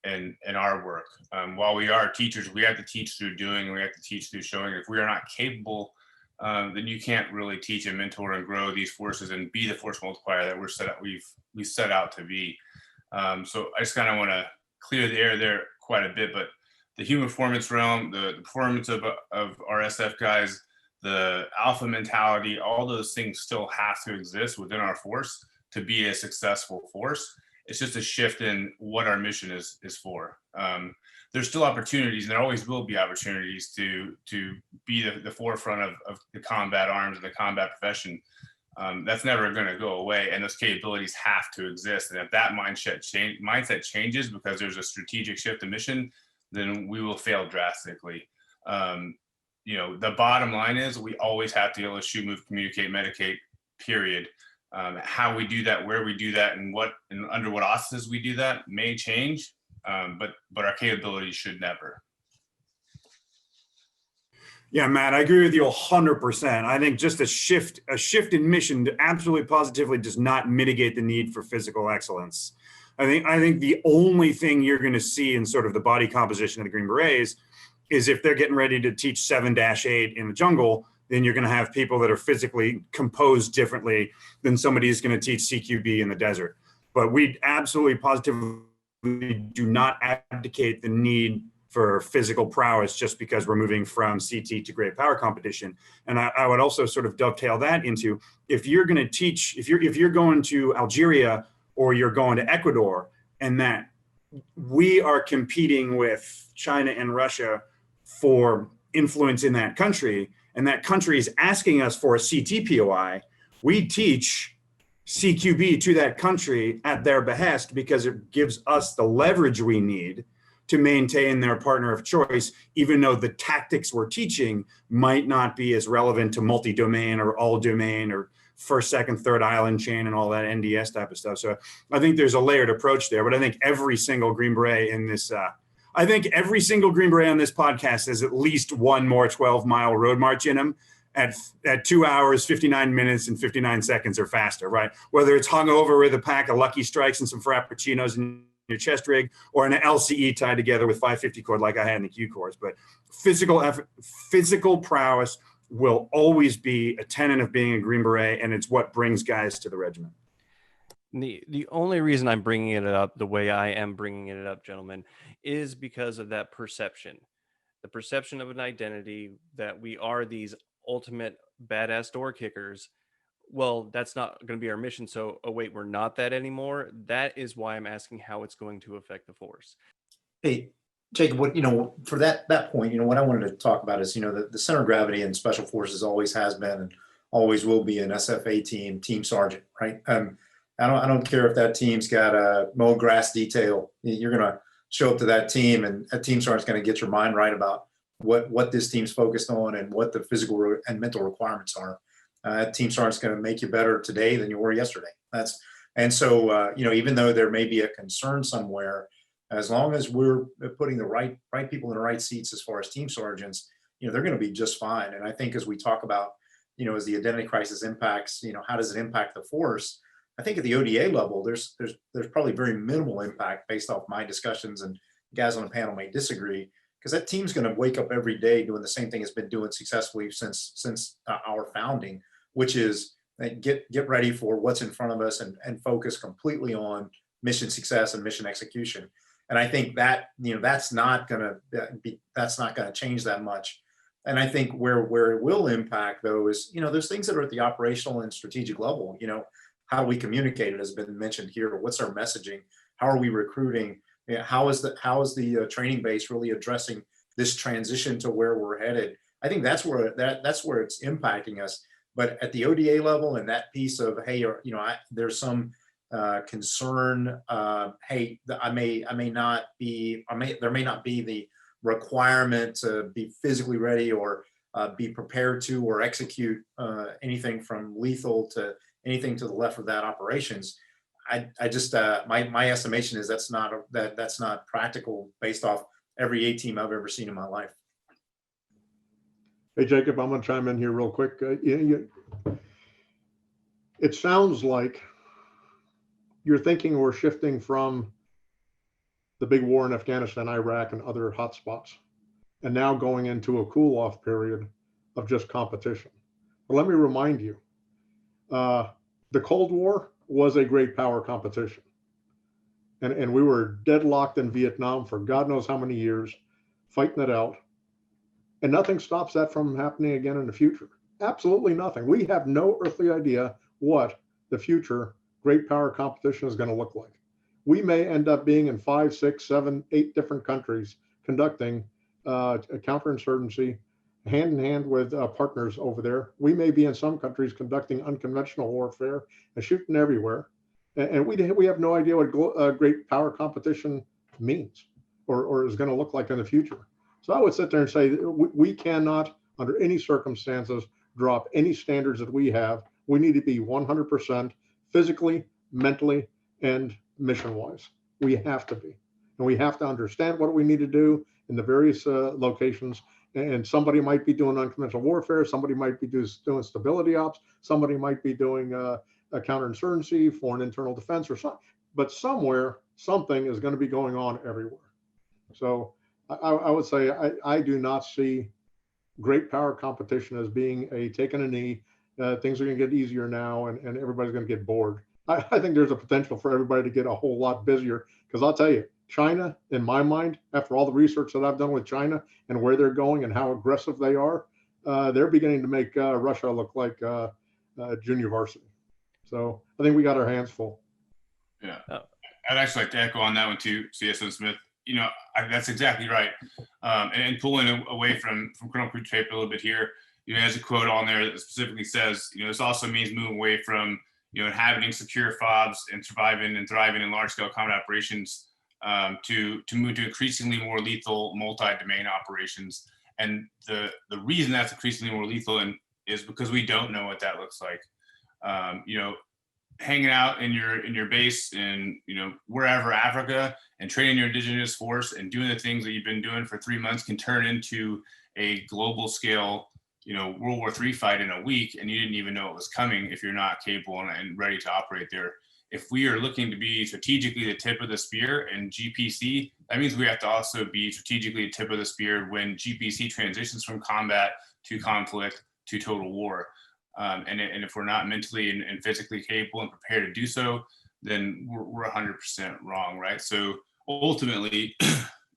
in our work. While we are teachers, we have to teach through doing, we have to teach through showing. If we are not capable, then you can't really teach and mentor and grow these forces and be the force multiplier that we set out to be. So I just kind of want to clear the air there quite a bit, but the human performance realm, the performance of our SF guys, the alpha mentality, all those things still have to exist within our force to be a successful force. It's just a shift in what our mission is for. There's still opportunities, and there always will be opportunities to be the forefront of the combat arms and the combat profession. That's never going to go away, and those capabilities have to exist. And if that mindset changes because there's a strategic shift in mission, then we will fail drastically. The bottom line is we always have to be able to shoot, move, communicate, medicate, period. How we do that, where we do that, and under what auspices we do that may change, but our capabilities should never. Yeah, Matt, I agree with you 100%. I think just a shift in mission absolutely positively does not mitigate the need for physical excellence. I think the only thing you're going to see in sort of the body composition of the Green Berets is if they're getting ready to teach 7-8 in the jungle, then you're going to have people that are physically composed differently than somebody who's going to teach CQB in the desert. But we absolutely positively do not abdicate the need for physical prowess just because we're moving from CT to great power competition. And I would also sort of dovetail that into, if you're going to teach, if you're going to Algeria or you're going to Ecuador, and that we are competing with China and Russia for influence in that country, and that country is asking us for a CT POI, we teach CQB to that country at their behest because it gives us the leverage we need to maintain their partner of choice, even though the tactics we're teaching might not be as relevant to multi-domain or all domain or first, second, third island chain and all that NDS type of stuff. So I think there's a layered approach there, but I think every single Green Beret in this, I think every single Green Beret on this podcast has at least one more 12-mile road march in them at 2 hours, 59 minutes, and 59 seconds or faster, right? Whether it's hung over with a pack of Lucky Strikes and some Frappuccinos in your chest rig, or an LCE tied together with 550 cord like I had in the Q course. But physical effort, physical prowess will always be a tenet of being a Green Beret, and it's what brings guys to the regiment. The only reason I'm bringing it up the way I am bringing it up, gentlemen, is because of that perception. The perception of an identity that we are these ultimate badass door kickers. Well, that's not going to be our mission. So, oh wait, we're not that anymore. That is why I'm asking how it's going to affect the force. Hey, Jacob, for that point, what I wanted to talk about is, the center of gravity in special forces always has been and always will be an SFA team sergeant, right? I don't care if that team's got a mow grass detail. You're going to show up to that team, and a team sergeant's going to get your mind right about what this team's focused on and what the physical and mental requirements are. Team sergeant's going to make you better today than you were yesterday. So even though there may be a concern somewhere, as long as we're putting the right people in the right seats as far as team sergeants, they're going to be just fine. And I think as we talk about, as the identity crisis impacts, how does it impact the force? I think at the ODA level, there's probably very minimal impact based off my discussions, and guys on the panel may disagree, because that team's going to wake up every day doing the same thing it's been doing successfully since our founding, which is get ready for what's in front of us and focus completely on mission success and mission execution. And I think that that's not going to change that much. And I think where it will impact, though, is there's things that are at the operational and strategic level. How do we communicate? It has been mentioned here. What's our messaging? How are we recruiting? How is the training base really addressing this transition to where we're headed? I think that's where it's impacting us. But at the ODA level, and that piece of, hey, there's some concern. Hey, there may not be the requirement to be physically ready or be prepared to or execute anything from lethal to anything to the left of that operations. I just my estimation is that's not practical based off every A team I've ever seen in my life. Hey, Jacob, I'm going to chime in here real quick. It sounds like you're thinking we're shifting from the big war in Afghanistan, Iraq, and other hotspots, and now going into a cool-off period of just competition. But let me remind you, the Cold War was a great power competition. And we were deadlocked in Vietnam for God knows how many years, fighting it out. And nothing stops that from happening again in the future. Absolutely nothing. We have no earthly idea what the future great power competition is going to look like. We may end up being in 5, 6, 7, 8 different countries conducting a counterinsurgency hand in hand with partners over there. We may be in some countries conducting unconventional warfare and shooting everywhere. And we have no idea what great power competition means or is going to look like in the future. So I would sit there and say we cannot, under any circumstances, drop any standards that we have. We need to be 100% physically, mentally, and mission-wise. We have to be. And we have to understand what we need to do in the various locations. And somebody might be doing unconventional warfare. Somebody might be doing stability ops. Somebody might be doing a counterinsurgency, foreign internal defense, or something. But somewhere, something is going to be going on everywhere. So I would say I do not see great power competition as being a taking a knee. Things are going to get easier now, and everybody's going to get bored. I think there's a potential for everybody to get a whole lot busier, because I'll tell you, China, in my mind, after all the research that I've done with China and where they're going and how aggressive they are, they're beginning to make Russia look like junior varsity. So I think we got our hands full. Yeah, I'd actually like to echo on that one too, CSM Smith. You know, that's exactly right. And pulling away from Colonel Croot's paper a little bit here, you know, there's a quote on there that specifically says, you know, this also means moving away from, you know, inhabiting secure FOBs and surviving and thriving in large-scale combat operations to move to increasingly more lethal multi-domain operations. And the reason that's increasingly more lethal is because we don't know what that looks like. You know, hanging out in your base in, you know, wherever Africa and training your indigenous force and doing the things that you've been doing for 3 months can turn into a global scale, you know, World War III fight in a week, and you didn't even know it was coming if you're not capable and ready to operate there. If we are looking to be strategically the tip of the spear in GPC, that means we have to also be strategically the tip of the spear when GPC transitions from combat to conflict to total war. And if we're not mentally and physically capable and prepared to do so, then we're 100% wrong, right? So ultimately,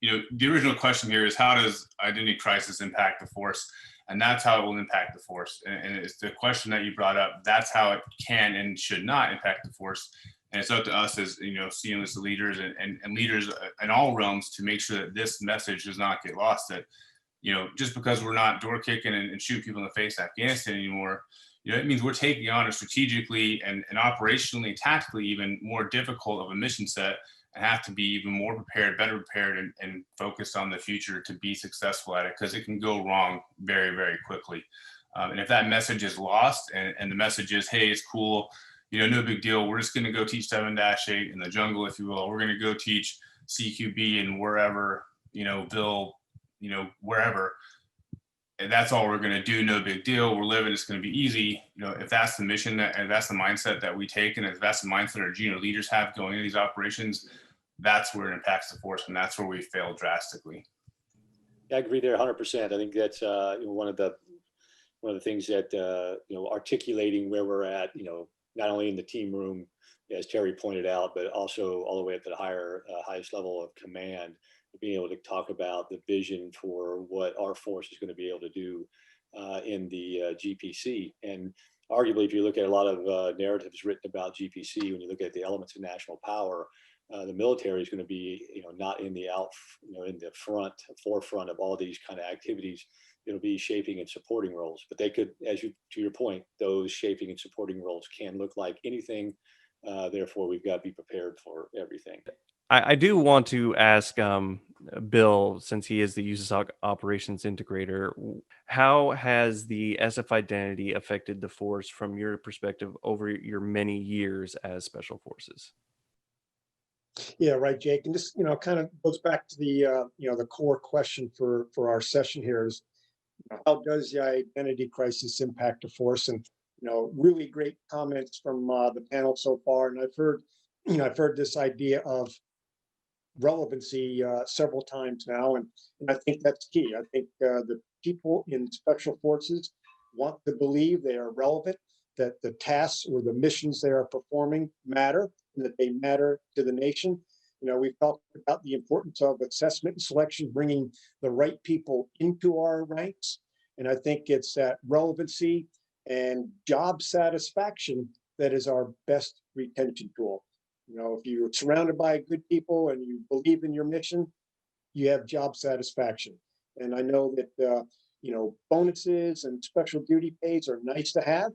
you know, the original question here is, how does identity crisis impact the force? And that's how it will impact the force. And it's the question that you brought up. That's how it can and should not impact the force. And it's up to us as, you know, CNList leaders and leaders in all realms to make sure that this message does not get lost. That, you know, just because we're not door kicking and shooting people in the face in Afghanistan anymore, you know, it means we're taking on a strategically and operationally, tactically even more difficult of a mission set, and have to be even more prepared, better prepared, and focused on the future to be successful at it, because it can go wrong very, very quickly. And if that message is lost and the message is, hey, it's cool, you know, no big deal, we're just going to go teach 7-8 in the jungle, if you will. We're going to go teach CQB and wherever, you know, Bill, you know, wherever. And that's all we're going to do, no big deal, we're living, it's going to be easy. You know, if that's the mission and that's the mindset that we take, and if that's the mindset our junior leaders have going into these operations, that's where it impacts the force, and that's where we fail drastically. I agree there 100%. I think that's you know, one of the things that you know, articulating where we're at, you know, not only in the team room, as Terry pointed out, but also all the way up to the highest level of command, being able to talk about the vision for what our force is going to be able to do in the GPC. And arguably, if you look at a lot of narratives written about GPC, when you look at the elements of national power, the military is going to be, you know, not in the in the forefront of all these kind of activities. It'll be shaping and supporting roles, but they could, to your point, those shaping and supporting roles can look like anything. Therefore, we've got to be prepared for everything. I do want to ask Bill, since he is the Usaka operations integrator, how has the SF identity affected the force from your perspective over your many years as Special Forces? Yeah, right, Jake. And this, you know, kind of goes back to the, you know, the core question for our session here is, how does the identity crisis impact the force? And, you know, really great comments from the panel so far. And I've heard this idea of relevancy several times now, and I think that's key. I think the people in Special Forces want to believe they are relevant, that the tasks or the missions they are performing matter, and that they matter to the nation. We've talked about the importance of assessment and selection, bringing the right people into our ranks. And I think it's that relevancy and job satisfaction that is our best retention tool. If you're surrounded by good people and you believe in your mission, you have job satisfaction. And I know that, bonuses and special duty pays are nice to have,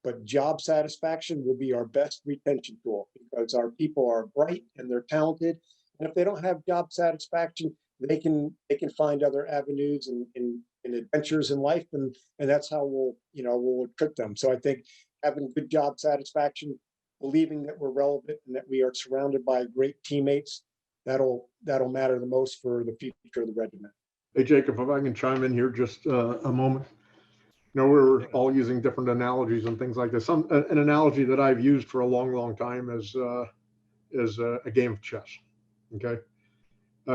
but job satisfaction will be our best retention tool because our people are bright and they're talented. And if they don't have job satisfaction, they can find other avenues and adventures in life, and that's how we'll equip them. So I think having good job satisfaction, believing that we're relevant and that we are surrounded by great teammates, that'll matter the most for the future of the regiment. Hey, Jacob, if I can chime in here just a moment. We're all using different analogies and things like this. An analogy that I've used for a long, long time is a game of chess. Okay.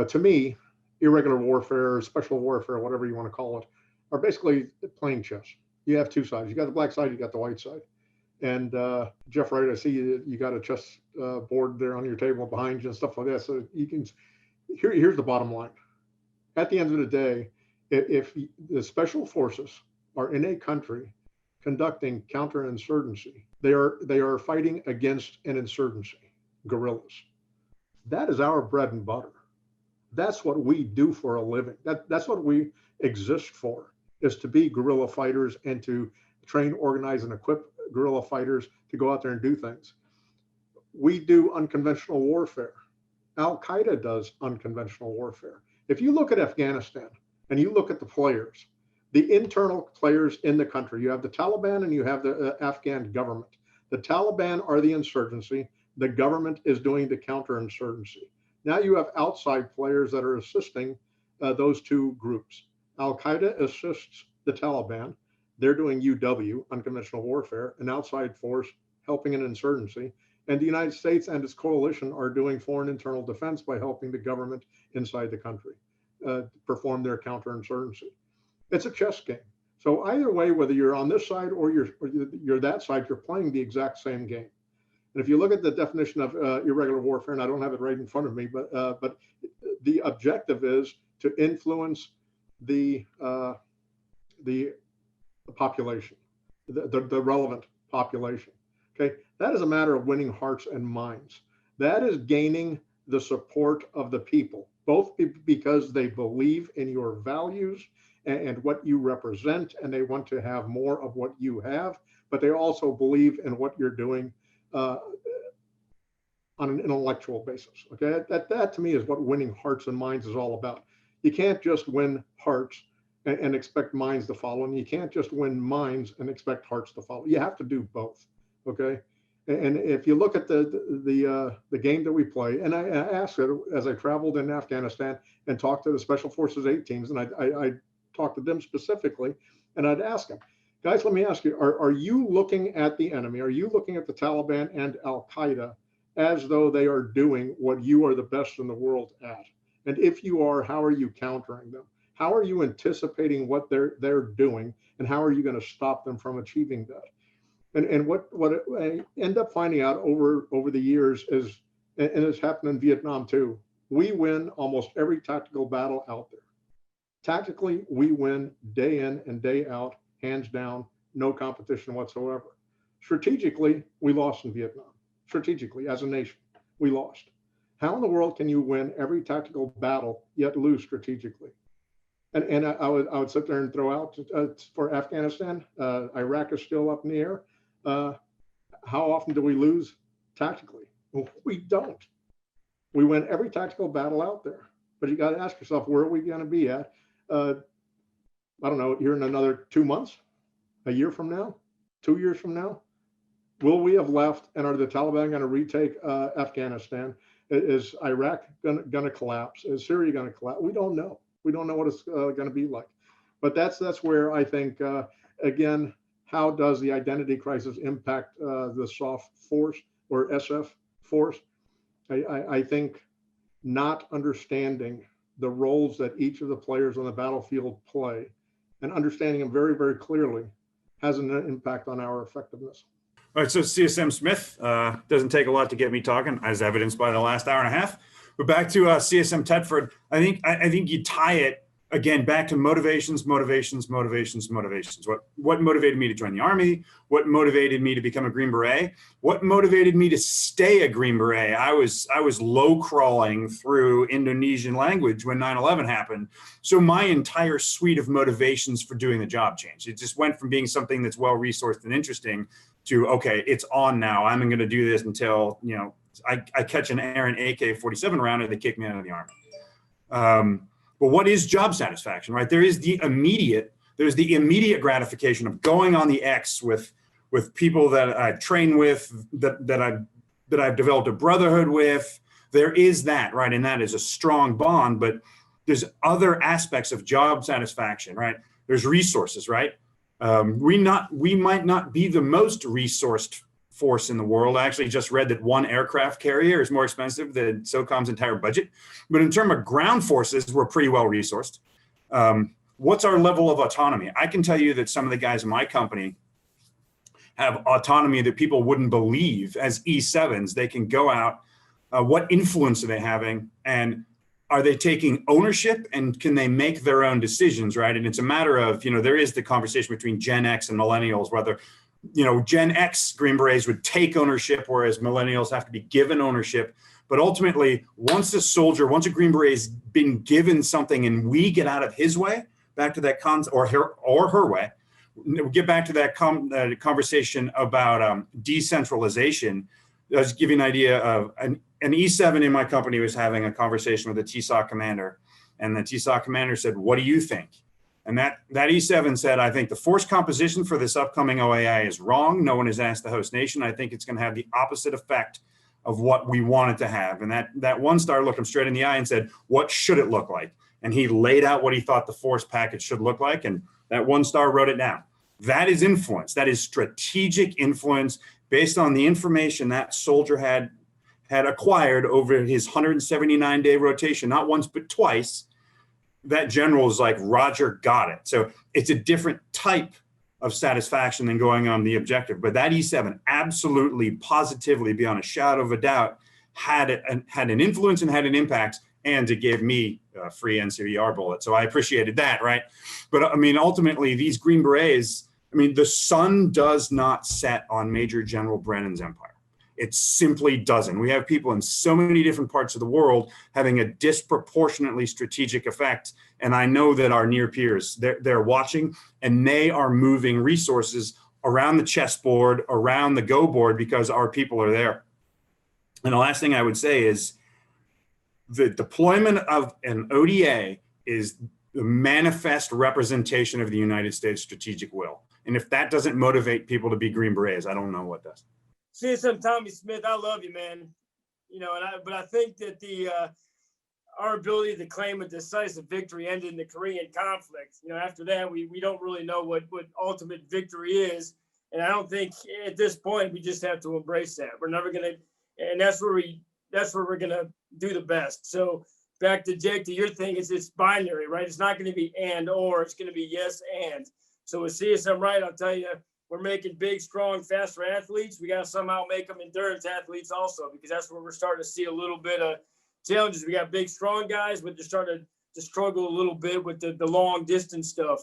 To me, irregular warfare, special warfare, whatever you want to call it, are basically playing chess. You have two sides. You got the black side, you got the white side. And Jeff Wright, I see you got a chess board there on your table behind you and stuff like that. So you can, here's the bottom line. At the end of the day, if the special forces are in a country conducting counterinsurgency, they are fighting against an insurgency, guerrillas. That is our bread and butter. That's what we do for a living. That's what we exist for, is to be guerrilla fighters and to train, organize, and equip guerrilla fighters to go out there and do things. We do unconventional warfare. Al-Qaeda does unconventional warfare. If you look at Afghanistan and you look at the players, the internal players in the country, you have the Taliban and you have the Afghan government. The Taliban are the insurgency. The government is doing the counterinsurgency. Now you have outside players that are assisting those two groups. Al-Qaeda assists the Taliban. They're doing UW, unconventional warfare, an outside force helping an insurgency. And the United States and its coalition are doing foreign internal defense by helping the government inside the country perform their counterinsurgency. It's a chess game. So either way, whether you're on this side or you're that side, you're playing the exact same game. And if you look at the definition of irregular warfare, and I don't have it right in front of me, but the objective is to influence the population, the relevant population. Okay, that is a matter of winning hearts and minds. That is gaining the support of the people, both because they believe in your values and what you represent, and they want to have more of what you have, but they also believe in what you're doing on an intellectual basis. Okay, that to me is what winning hearts and minds is all about. You can't just win hearts and expect minds to follow, and you can't just win minds and expect hearts to follow. You have to do both. Okay, and if you look at the game that we play, and I asked it as I traveled in Afghanistan and talked to the Special Forces 8 teams, and I talked to them specifically, and I'd ask them, guys, let me ask you, are you looking at the enemy? Are you looking at the Taliban and Al-Qaeda as though they are doing what you are the best in the world at? And if you are, how are you countering them? How are you anticipating what they're doing, and how are you going to stop them from achieving that? And what I end up finding out over the years is, and it's happened in Vietnam too, we win almost every tactical battle out there. Tactically, we win day in and day out, hands down, no competition whatsoever. Strategically, we lost in Vietnam. Strategically, as a nation, we lost. How in the world can you win every tactical battle yet lose strategically? And I would sit there and throw out for Afghanistan, Iraq is still up in the air. How often do we lose tactically? Well, we don't. We win every tactical battle out there. But you got to ask yourself, where are we going to be at? I don't know, here in another 2 months, a year from now, 2 years from now? Will we have left, and are the Taliban going to retake Afghanistan? Is Iraq going to collapse? Is Syria going to collapse? We don't know. We don't know what it's going to be like. But that's where I think, again, how does the identity crisis impact the soft force or SF force? I think not understanding the roles that each of the players on the battlefield play and understanding them very, very clearly has an impact on our effectiveness. All right, so CSM Smith, doesn't take a lot to get me talking, as evidenced by the last hour and a half. But back to CSM Tedford, I think you tie it again back to motivations. What motivated me to join the Army? What motivated me to become a Green Beret? What motivated me to stay a Green Beret? I was low crawling through Indonesian language when 9/11 happened. So my entire suite of motivations for doing the job changed. It just went from being something that's well resourced and interesting to, okay, it's on now. I'm going to do this until, you know, I catch an Aaron AK-47 round and they kick me out of the Army. But what is job satisfaction, right? There's the immediate gratification of going on the X with people that I train with, that I've developed a brotherhood with. There is that, right? And that is a strong bond, but there's other aspects of job satisfaction, right? There's resources, right? We might not be the most resourced force in the world. I actually just read that one aircraft carrier is more expensive than SOCOM's entire budget. But in terms of ground forces, we're pretty well resourced. What's our level of autonomy? I can tell you that some of the guys in my company have autonomy that people wouldn't believe. As E7s, they can go out. What influence are they having? And are they taking ownership, and can they make their own decisions, right? And it's a matter of, you know, there is the conversation between Gen X and millennials, whether, you know, Gen X Green Berets would take ownership, whereas millennials have to be given ownership. But ultimately, once a Green Beret has been given something and we get out of his way, back to that or her way, we'll get back to that conversation about decentralization. I'll just give you an idea of an E7 in my company was having a conversation with a TSOC commander, and the TSOC commander said, "What do you think?" And that E7 said, "I think the force composition for this upcoming OAI is wrong. No one has asked the host nation. I think it's going to have the opposite effect of what we want it to have." And that one star looked him straight in the eye and said, "What should it look like?" And he laid out what he thought the force package should look like. And that one star wrote it down. That is influence. That is strategic influence based on the information that soldier had acquired over his 179-day rotation, not once, but twice. That general is like, Roger, got it. So it's a different type of satisfaction than going on the objective. But that E7 absolutely, positively, beyond a shadow of a doubt, had an influence and had an impact, and it gave me a free NCVR bullet. So I appreciated that, right? But I mean, ultimately, these Green Berets, I mean, the sun does not set on Major General Brennan's empire. It simply doesn't. We have people in so many different parts of the world having a disproportionately strategic effect. And I know that our near peers, they're watching, and they are moving resources around the chessboard, around the go board, because our people are there. And the last thing I would say is the deployment of an ODA is the manifest representation of the United States strategic will. And if that doesn't motivate people to be Green Berets, I don't know what does. CSM Tommy Smith, I love you, man. You know, but I think that our ability to claim a decisive victory ended in the Korean conflict. You know, after that, we don't really know what ultimate victory is. And I don't think at this point we just have to embrace that. We're never gonna, and that's where we're gonna do the best. So back to Jake, to your thing, it's binary, right? It's not gonna be and or, it's gonna be yes and. So with CSM right, I'll tell you, we're making big, strong, faster athletes. We got to somehow make them endurance athletes also, because that's where we're starting to see a little bit of challenges. We got big, strong guys, but they're starting to struggle a little bit with the long distance stuff.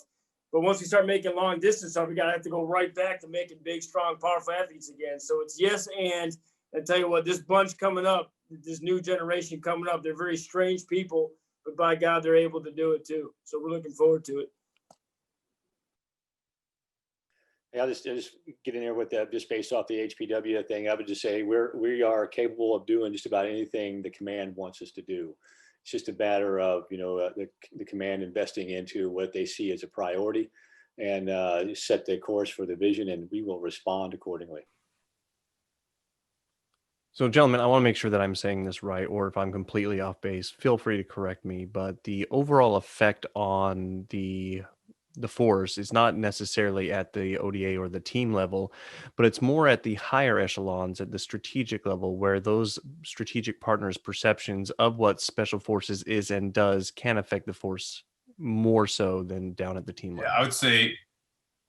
But once we start making long distance stuff, we got to have to go right back to making big, strong, powerful athletes again. So it's yes and. I tell you what, this bunch coming up, this new generation coming up, they're very strange people, but by God, they're able to do it too. So we're looking forward to it. I'll just get in there with that, just based off the HPW thing. I would just say we are capable of doing just about anything the command wants us to do. It's just a matter of, you know, the command investing into what they see as a priority, and set the course for the vision, and we will respond accordingly. So, gentlemen, I want to make sure that I'm saying this right, or if I'm completely off base, feel free to correct me. But the overall effect on the force is not necessarily at the ODA or the team level, but it's more at the higher echelons, at the strategic level, where those strategic partners' perceptions of what Special Forces is and does can affect the force more so than down at the team level. Yeah, I would say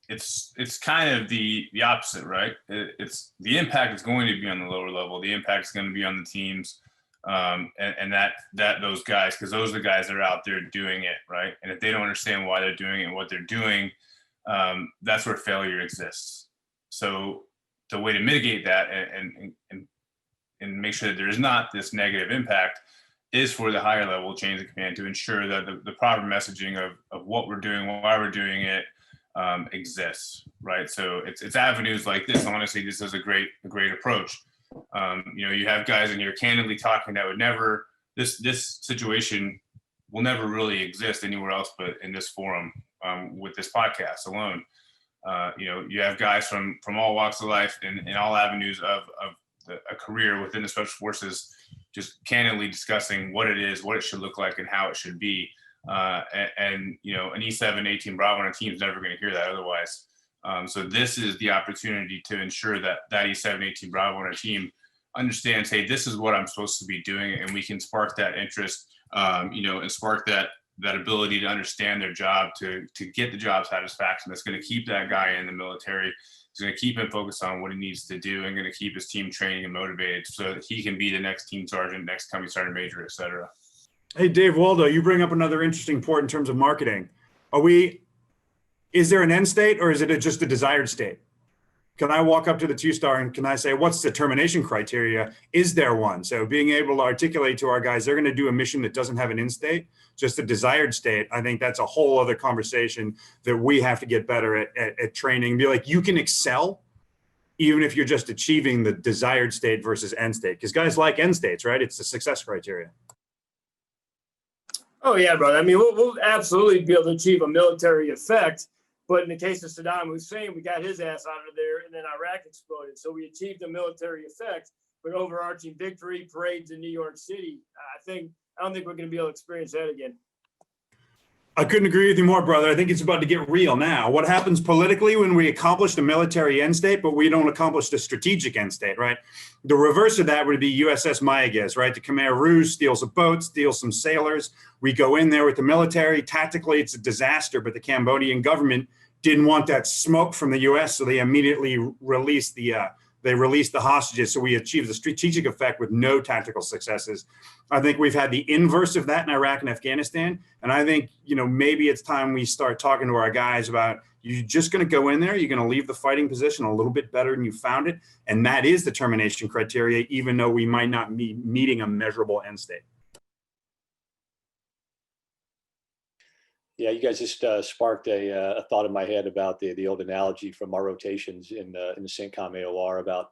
it's kind of the opposite, right? It's the impact is going to be on the lower level. The impact is going to be on the teams. and that those guys, because those are the guys that are out there doing it, right? And if they don't understand why they're doing it and what they're doing, that's where failure exists. So the way to mitigate that and make sure that there's not this negative impact is for the higher level chains of command to ensure that the proper messaging of what we're doing, why we're doing it, exists, right? So it's avenues like this. Honestly, this is a great approach. You have guys in here candidly talking that would never, this situation will never really exist anywhere else but in this forum, with this podcast alone. You have guys from all walks of life and all avenues of a career within the Special Forces, just candidly discussing what it is, what it should look like, and how it should be. An E7 18 Bravo on a team is never going to hear that otherwise. So this is the opportunity to ensure that E7 18 Bravo on a team understands, hey, this is what I'm supposed to be doing, and we can spark that interest, and spark that ability to understand their job, to get the job satisfaction that's going to keep that guy in the military. It's going to keep him focused on what he needs to do and going to keep his team training and motivated so that he can be the next team sergeant, next company sergeant major, et cetera. Hey, Dave Waldo, you bring up another interesting point in terms of marketing. Is there an end state or is it just a desired state? Can I walk up to the 2-star and can I say, what's the termination criteria? Is there one? So being able to articulate to our guys, they're going to do a mission that doesn't have an end state, just a desired state. I think that's a whole other conversation that we have to get better at training. Be like, you can excel even if you're just achieving the desired state versus end state. Because guys like end states, right? It's the success criteria. Oh yeah, brother. I mean, we'll absolutely be able to achieve a military effect. But in the case of Saddam Hussein, we got his ass out of there and then Iraq exploded. So we achieved a military effect, but overarching victory parades in New York City, I don't think we're going to be able to experience that again. I couldn't agree with you more, brother. I think it's about to get real now. What happens politically when we accomplish the military end state, but we don't accomplish the strategic end state, right? The reverse of that would be USS Mayaguez, right? The Khmer Rouge steals a boat, steals some sailors. We go in there with the military. Tactically, it's a disaster, but the Cambodian government didn't want that smoke from the U.S., so they immediately released the hostages. So we achieved the strategic effect with no tactical successes. I think we've had the inverse of that in Iraq and Afghanistan. And I think, maybe it's time we start talking to our guys about, you're just going to go in there, you're going to leave the fighting position a little bit better than you found it. And that is the termination criteria, even though we might not be meeting a measurable end state. Yeah, you guys just sparked a thought in my head about the old analogy from our rotations in the CENTCOM AOR about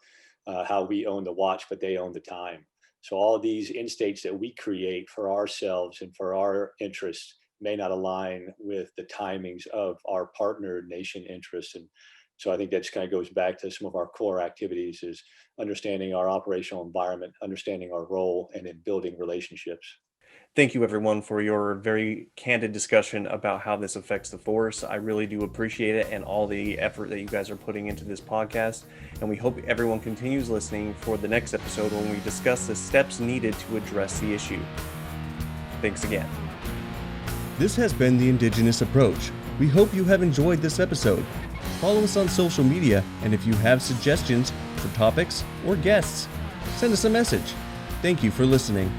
how we own the watch, but they own the time. So all these end states that we create for ourselves and for our interests may not align with the timings of our partner nation interests. And so I think that just kind of goes back to some of our core activities, is understanding our operational environment, understanding our role, and then building relationships. Thank you, everyone, for your very candid discussion about how this affects the force. I really do appreciate it and all the effort that you guys are putting into this podcast. And we hope everyone continues listening for the next episode when we discuss the steps needed to address the issue. Thanks again. This has been the Indigenous Approach. We hope you have enjoyed this episode. Follow us on social media, and if you have suggestions for topics or guests, send us a message. Thank you for listening.